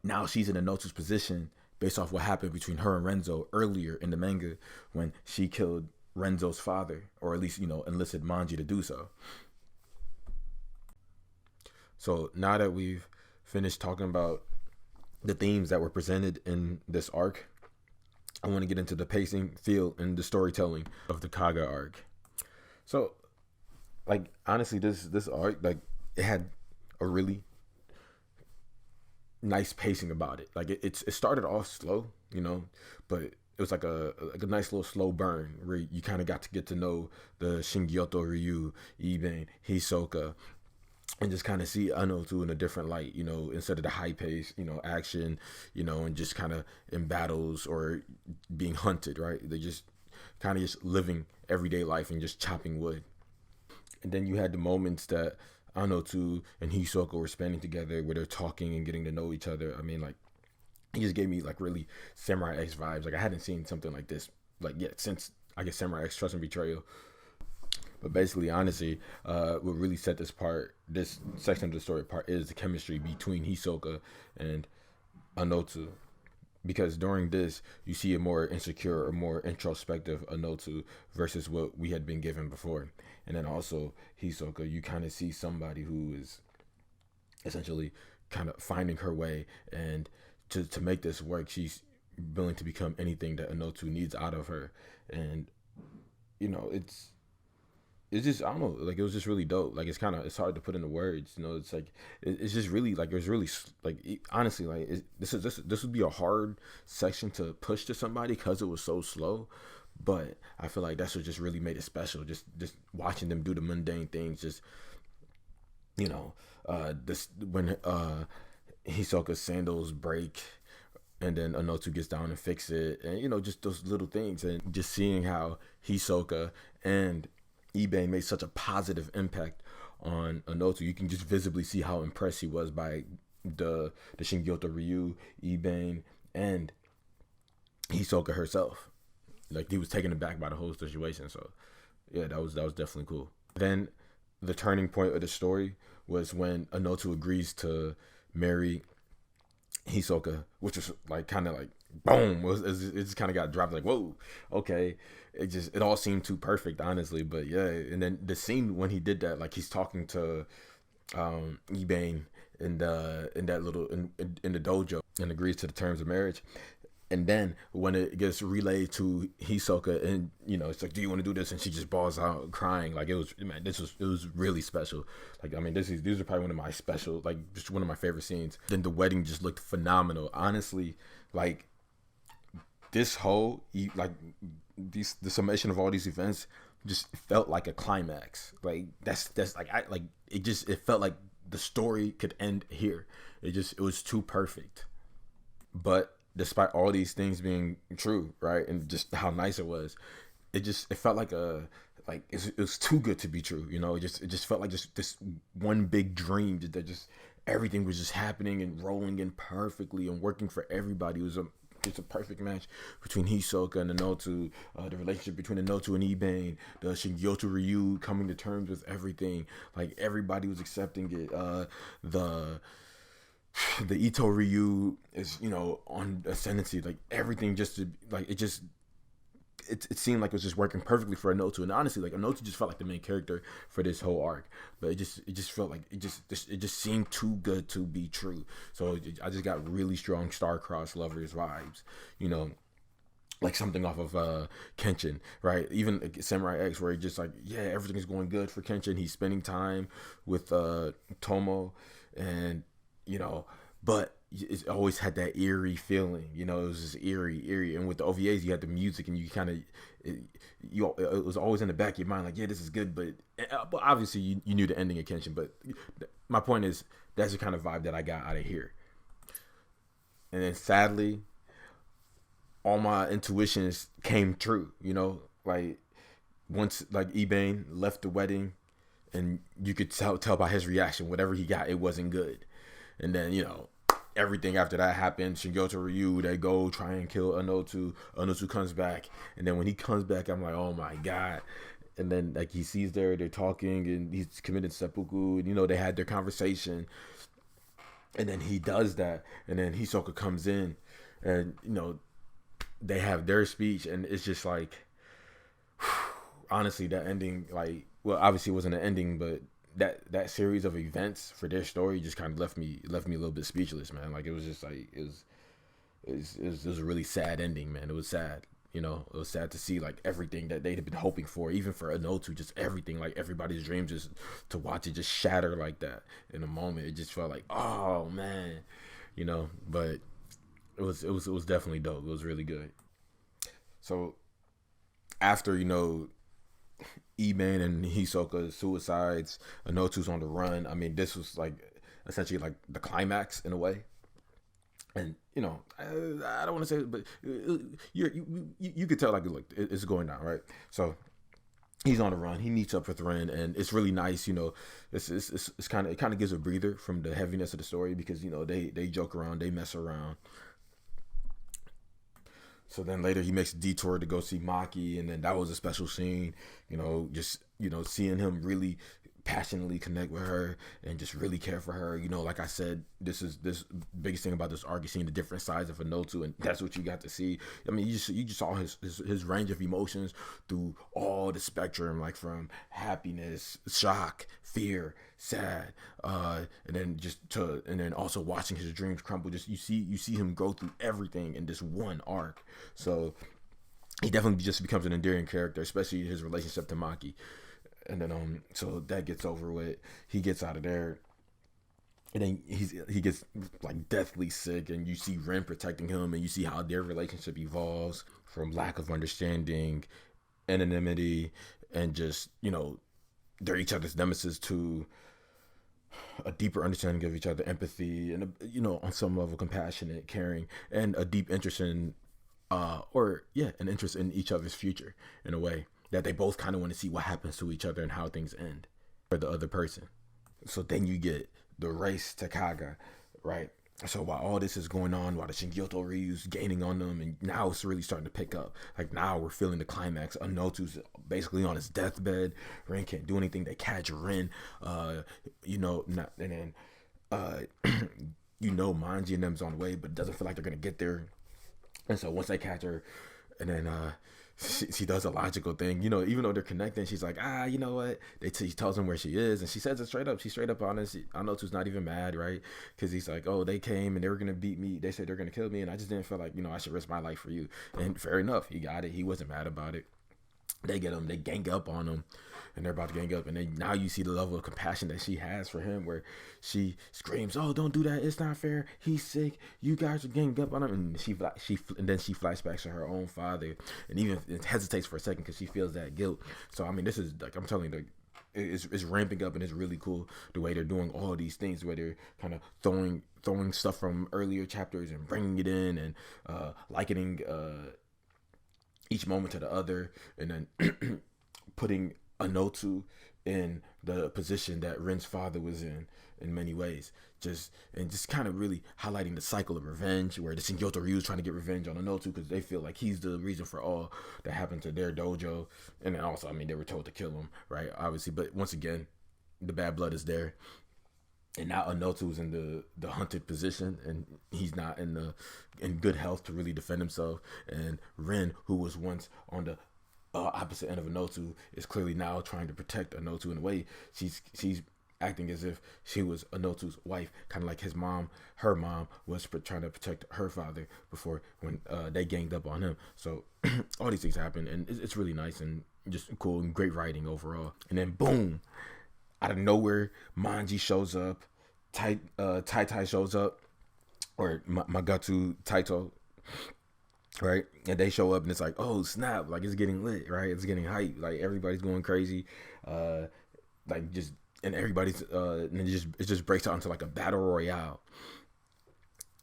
now she's in Anotsu's position based off what happened between her and Renzo earlier in the manga, when she killed Renzo's father, or at least enlisted Manji to do so. So now that we've finished talking about the themes that were presented in this arc, I want to get into the pacing, feel, and the storytelling of the Kaga arc. So, like, honestly, this arc, like, it had a really nice pacing about it. Like, it started off slow, but it was like a nice little slow burn where you kind of got to get to know the Shingyoto-ryu, Ibane, Hisoka, and just kind of see Anotsu in a different light, instead of the high pace, action, and just kind of in battles or being hunted, right? They just kind of just living everyday life and just chopping wood. And then you had the moments that Anotsu and Hisoka were spending together, where they're talking and getting to know each other. I mean, like, he just gave me like really Samurai X vibes. Like, I hadn't seen something like this like yet since, I guess, Samurai X Trust and Betrayal. But basically, honestly, what really set this section of the story apart is the chemistry between Hisoka and Anotsu. Because during this, you see a more insecure or more introspective Anotsu versus what we had been given before. And then also, Hisoka, you kind of see somebody who is essentially kind of finding her way. And to make this work, she's willing to become anything that Anotsu needs out of her. And, it's just, I don't know, like, it was just really dope. Like, it's hard to put into words, it's like, it's just really, like, it was really, like, honestly, like, this would be a hard section to push to somebody because it was so slow, but I feel like that's what just really made it special, just watching them do the mundane things, just, this, when Hisoka's sandals break, and then Anotsu gets down and fix it, and, just those little things, and just seeing how Hisoka and Ibane made such a positive impact on Anotsu. You can just visibly see how impressed he was by the Shingyoto-ryu, Ibane, and Hisoka herself. Like, he was taken aback by the whole situation. So, yeah, that was definitely cool. Then the turning point of the story was when Anotsu agrees to marry Hisoka, which was like kind of like boom. It just kind of got dropped. Like, whoa, okay. It all seemed too perfect, honestly. But yeah, and then the scene when he did that, like, he's talking to Ibane in the dojo and agrees to the terms of marriage. And then when it gets relayed to Hisoka, and it's like, do you want to do this? And she just balls out crying. Like, it was really special. Like, I mean, these are probably one of my special, like, just one of my favorite scenes. Then the wedding just looked phenomenal. Honestly, like, this whole, like, the summation of all these events just felt like a climax. Like, that's like, it felt like the story could end here. It was too perfect. But despite all these things being true, right, and just how nice it was, it felt like it was too good to be true. It just felt like just this one big dream that just everything was just happening and rolling in perfectly and working for everybody. It was it's a perfect match between Hisoka and Anotsu, the relationship between Anotsu and Ibane, the Shingyoto-ryu coming to terms with everything. Like, everybody was accepting it. The Itto-ryu is, on ascendancy. Like, everything just, like, it just it seemed like it was just working perfectly for Anotsu, and honestly, like Anotsu just felt like the main character for this whole arc. But it just felt like it just seemed too good to be true. So I just got really strong star-crossed lovers vibes, you know, like something off of Kenshin, right? Even like, Samurai X, where he just like, yeah, everything is going good for Kenshin. He's spending time with Tomo, and you know, but it always had that eerie feeling. You know, it was just eerie. And with the OVAs, you had the music, and you kind of, it was always in the back of your mind, like, yeah, this is good, but obviously you knew the ending of Kenshin. But my point is, that's the kind of vibe that I got out of here. And then sadly, all my intuitions came true, you know, like once like Ibane left the wedding, and you could tell by his reaction, whatever he got, it wasn't good. And then, you know, everything after that happened. Shingyoto-ryu, they go try and kill Anotsu. Anotsu comes back, and then when he comes back, I'm like, oh my god. And then like he sees they're talking, and he's committed seppuku, and you know they had their conversation, and then he does that, and then Hisoka comes in, and you know they have their speech, and it's just like, honestly, that ending, like, well, obviously it wasn't an ending, but that series of events for their story just kind of left me a little bit speechless, man. Like, it was just like, it was a really sad ending, man. It was sad, you know. It was sad to see like everything that they'd been hoping for, even for Anotsu, just everything, like everybody's dreams, just to watch it just shatter like that in a moment. It just felt like, oh man, you know. But it was definitely dope. It was really good. So after, you know, Ibane and Hisoka's suicides, Anotsu's on the run. I mean, this was like essentially like the climax in a way. And you know, I don't want to say it, but you could tell like, look, it's going down, right? So he's on the run. He meets up with Ren, and it's really nice. You know, it's kind of, it kind of gives a breather from the heaviness of the story, because you know they joke around, they mess around. So then later he makes a detour to go see Maki, and then that was a special scene. You know, just, you know, seeing him really passionately connect with her and just really care for her. You know, like I said, this biggest thing about this arc is seeing the different sides of Anotsu, and that's what you got to see. I mean, you just saw his range of emotions through all the spectrum, like from happiness, shock, fear, sad, and then also watching his dreams crumble. Just you see him go through everything in this one arc. So he definitely just becomes an endearing character, especially his relationship to Maki. And then so that gets over with. He gets out of there, and then he gets like deathly sick, and you see Ren protecting him, and you see how their relationship evolves from lack of understanding, anonymity, and just, you know, they're each other's nemesis, to a deeper understanding of each other, empathy, and you know, on some level, compassionate, caring, and a deep interest in an interest in each other's future, in a way that they both kind of want to see what happens to each other and how things end for the other person. So then you get the race to Kaga, right? So while all this is going on, while the Shingyoto-ryu's gaining on them, and now it's really starting to pick up. Like, now we're feeling the climax. Anotsu's basically on his deathbed. Ren can't do anything. They catch Ren, you know, and then, you know, Manji and them's on the way, but it doesn't feel like they're gonna get there. And so once they catch her, and then she does a logical thing, you know, even though they're connecting, she's like, you know what? She tells him where she is, and she says it straight up. She's straight up honest. Anotsu's not even mad, right? Because he's like, oh, they came and they were gonna beat me. They said they're gonna kill me, and I just didn't feel like, you know, I should risk my life for you. And fair enough, he got it. He wasn't mad about it. They get him. They gang up on him, and they're about to gang up. And then now you see the level of compassion that she has for him, where she screams, "Oh, don't do that! It's not fair. He's sick. You guys are ganging up on him." And then she flashbacks to her own father, and even hesitates for a second because she feels that guilt. So I mean, this is like, I'm telling you, it's ramping up, and it's really cool the way they're doing all these things, where they're kind of throwing stuff from earlier chapters and bringing it in, and likening each moment to the other, and then putting Anotsu in the position that Ren's father was in many ways. Just kind of really highlighting the cycle of revenge, where the Shingyoto-ryu is trying to get revenge on Anotsu because they feel like he's the reason for all that happened to their dojo. And then also, I mean, they were told to kill him, right? Obviously, but once again, the bad blood is there. and now Anotu's in the hunted position, and he's not in good health to really defend himself. And Rin, who was once on the opposite end of Anotu, is clearly now trying to protect Anotu in a way. She's acting as if she was Anotu's wife, kind of like her mom was trying to protect her father before when they ganged up on him. So all these things happen, and it's really nice and just cool and great writing overall. And then boom, out of nowhere, Manji shows up, Tai shows up, or Magatsu Taito, right? And they show up, and it's like, oh snap, like it's getting lit, right? It's getting hype, like everybody's going crazy, like just, and everybody's, and it just breaks out into like a battle royale,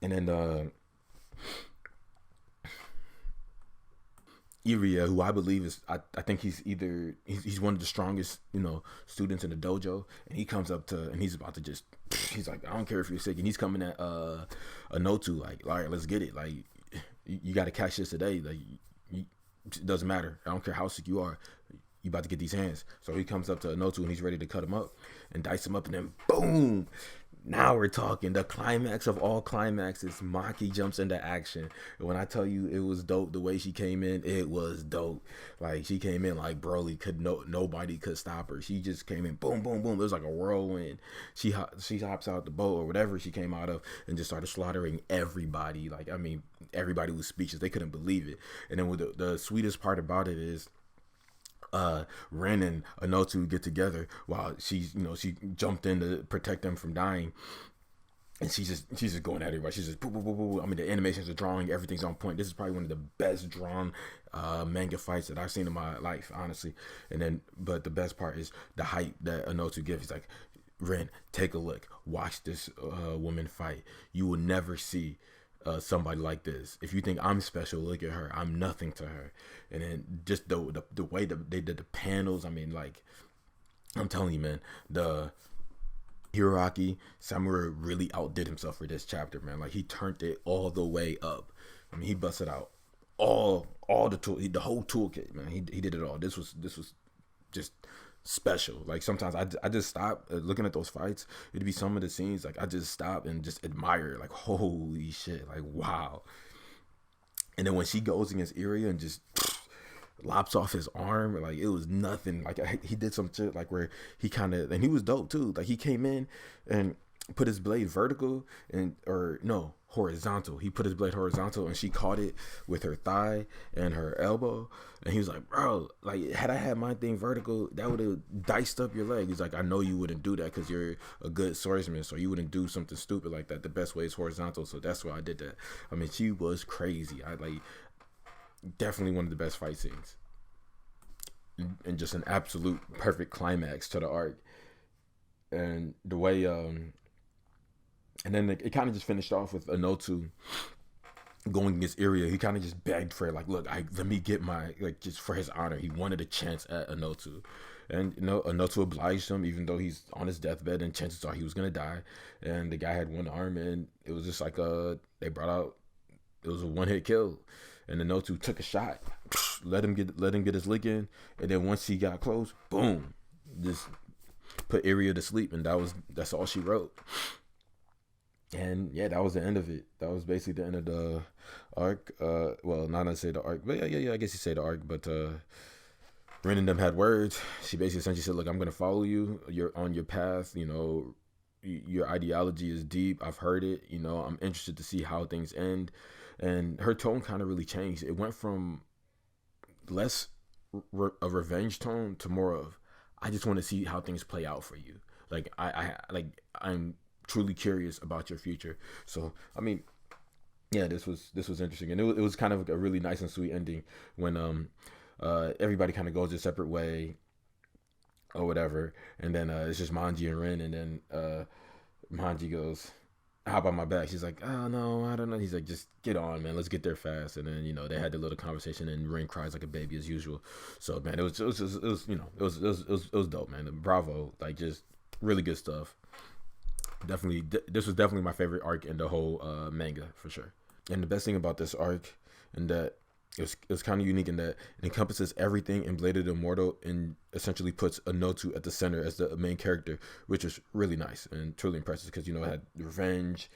and then Iria, who I believe is, I think he's one of the strongest, students in the dojo, and he comes up to, and he's about to just, he's like, I don't care if you're sick, and he's coming at Anotu like, all right, let's get it, like you got to catch this today, like it doesn't matter, I don't care how sick you are, you about to get these hands. So he comes up to Anotu and he's ready to cut him up and dice him up, and then boom, now we're talking the climax of all climaxes. Maki jumps into action. And when I tell you it was dope, the way she came in, it was dope. Like she came in like Broly nobody could stop her. She just came in, boom, boom, boom. It was like a whirlwind. She hops out the boat or whatever she came out of and just started slaughtering everybody. Like, I mean, everybody was speechless. They couldn't believe it. And then the sweetest part about it is, Ren and Anotsu get together while she jumped in to protect them from dying, and she's just going at everybody. She's just boo, boo, boo, boo. I mean, the animations, the drawing, everything's on point. This is probably one of the best drawn manga fights that I've seen in my life, honestly. And then, but the best part is the hype that Anotsu gives. He's like, Ren, take a look, watch this woman fight. You will never see somebody like this. If you think I'm special, look at her. I'm nothing to her. And then just the way that they did the panels, I mean, like, I'm telling you, man, the Hiroaki Samura really outdid himself for this chapter, man. Like, he turned it all the way up. I mean, he busted out all the tool, the whole toolkit, man. He did it all. This was just special. Like, sometimes I just stop looking at those fights. It'd be some of the scenes, like, I just stop and just admire, like, holy shit, like, wow. And then when she goes against Iria and just lops off his arm, like, it was nothing. Like, he did some shit, like, where he kind of, and he was dope too, like, he came in and put his blade vertical horizontal. He put his blade horizontal and she caught it with her thigh and her elbow, and he was like, bro, like, had I had my thing vertical, that would have diced up your leg. He's like, I know you wouldn't do that because you're a good swordsman, so you wouldn't do something stupid like that. The best way is horizontal, so that's why I did that. I mean, she was crazy. I like, definitely one of the best fight scenes, and just an absolute perfect climax to the arc. And the way and then it kind of just finished off with Anotsu going against Iria. He kind of just begged for it, like, look, let me get my, like, just for his honor. He wanted a chance at Anotsu. And, Anotsu obliged him, even though he's on his deathbed and chances are he was going to die. And the guy had one arm, and it was just like it was a one-hit kill. And Anotsu took a shot, let him get his lick in. And then once he got close, boom, just put Iria to sleep. And that's all she wrote. And yeah, that was the end of it. That was basically the end of the arc. Well, not necessarily the arc, but yeah, I guess you say the arc. But Ren and them had words. She basically essentially said, look, I'm going to follow you. You're on your path. Your ideology is deep. I've heard it. I'm interested to see how things end. And her tone kind of really changed. It went from less a revenge tone to more of, I just want to see how things play out for you. Like, I'm truly curious about your future. So, I mean, yeah, this was interesting, and it was kind of a really nice and sweet ending when everybody kind of goes a separate way or whatever, and then it's just Manji and Ren, and then Manji goes, how about my back? She's like, oh no, I don't know. He's like, just get on, man, let's get there fast. And then they had a little conversation, and Ren cries like a baby as usual. So, man, it was dope, man. Bravo, like, just really good stuff. Definitely, this was definitely my favorite arc in the whole manga, for sure. And the best thing about this arc, and that It was kind of unique in that it encompasses everything in Blade of the Immortal and essentially puts Anotsu at the center as the main character, which is really nice and truly impressive because, it had revenge,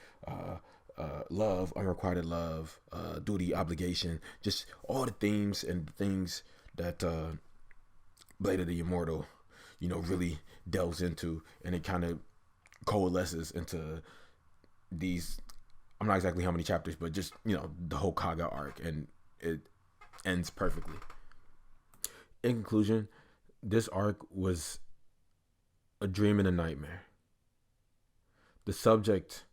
love, unrequited love, duty, obligation, just all the themes and things that Blade of the Immortal, really delves into, and it kind of coalesces into these. I'm not exactly how many chapters, but just the whole Kaga arc, and it ends perfectly. In conclusion, this arc was a dream and a nightmare. The subject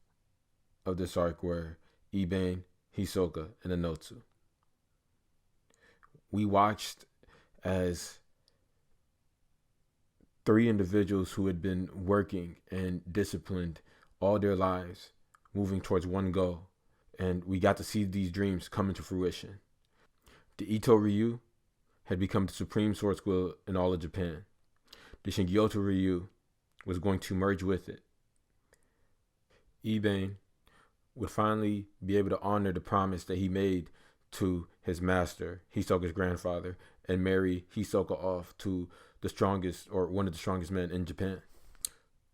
of this arc were Ibane, Hisoka, and Anotsu. We watched as three individuals who had been working and disciplined all their lives, moving towards one goal, and we got to see these dreams come into fruition. The Itto-ryu had become the supreme sword school in all of Japan. The Shingyoto-ryu was going to merge with it. Ibane would finally be able to honor the promise that he made to his master, Hisoka's grandfather, and marry Hisoka off to the strongest, or one of the strongest men in Japan.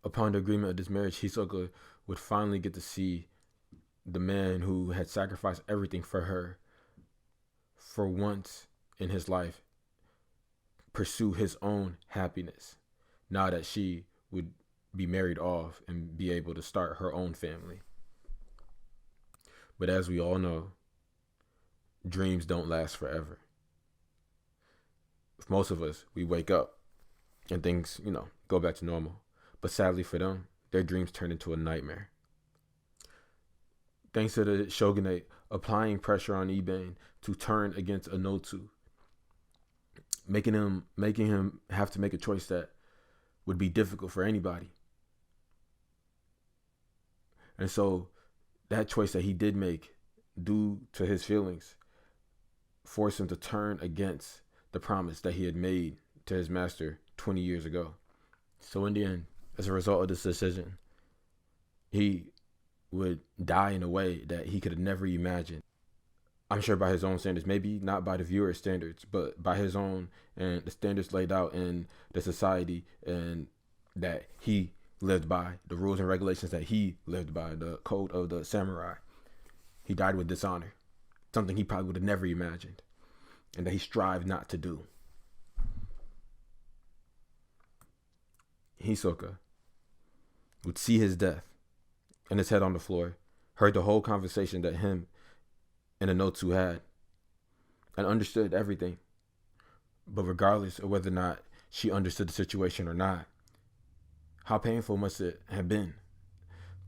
Upon the agreement of this marriage, Hisoka would finally get to see the man who had sacrificed everything for her, for once in his life, pursue his own happiness, now that she would be married off and be able to start her own family. But as we all know, dreams don't last forever. For most of us, we wake up and things, go back to normal. But sadly for them, their dreams turn into a nightmare. Thanks to the shogunate applying pressure on Ibane to turn against Anotsu, making him have to make a choice that would be difficult for anybody. And so that choice that he did make, due to his feelings, forced him to turn against the promise that he had made to his master 20 years ago. So in the end, as a result of this decision, he would die in a way that he could have never imagined. I'm sure by his own standards, maybe not by the viewer's standards, but by his own and the standards laid out in the society and that he lived by, the rules and regulations that he lived by, the code of the samurai. He died with dishonor, something he probably would have never imagined, and that he strived not to do. Hisoka would see his death and his head on the floor, heard the whole conversation that him and Anotsu had, and understood everything. But regardless of whether or not she understood the situation or not, how painful must it have been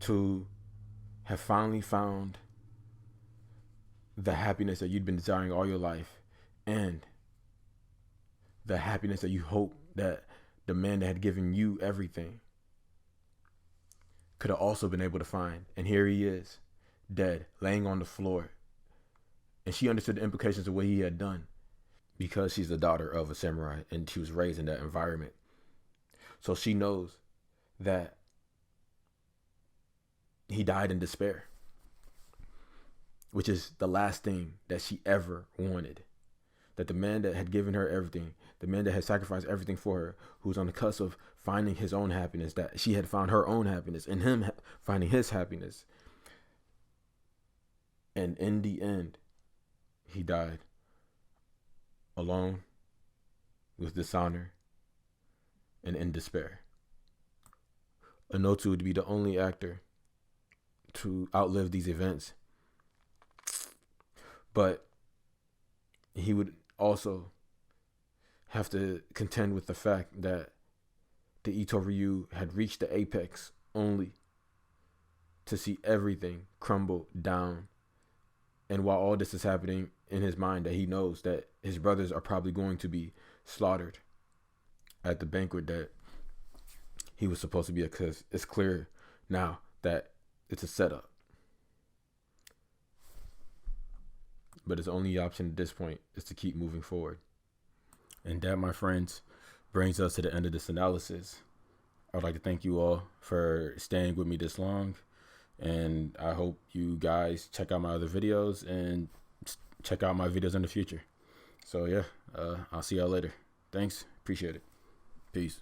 to have finally found the happiness that you'd been desiring all your life, and the happiness that you hoped that the man that had given you everything could have also been able to find. And here he is, dead, laying on the floor. And she understood the implications of what he had done because she's the daughter of a samurai and she was raised in that environment. So she knows that he died in despair, which is the last thing that she ever wanted. That the man that had given her everything, the man that had sacrificed everything for her, who was on the cusp of finding his own happiness, that she had found her own happiness, and him finding his happiness. And in the end, he died alone, with dishonor, and in despair. Anotsu would be the only actor to outlive these events. But he would also have to contend with the fact that the Itto-ryu had reached the apex only to see everything crumble down. And while all this is happening in his mind, that he knows that his brothers are probably going to be slaughtered at the banquet that he was supposed to be at, because it's clear now that it's a setup. But his only option at this point is to keep moving forward. And that, my friends, brings us to the end of this analysis. I would like to thank you all for staying with me this long. And I hope you guys check out my other videos and check out my videos in the future. So yeah, I'll see y'all later. Thanks, appreciate it. Peace.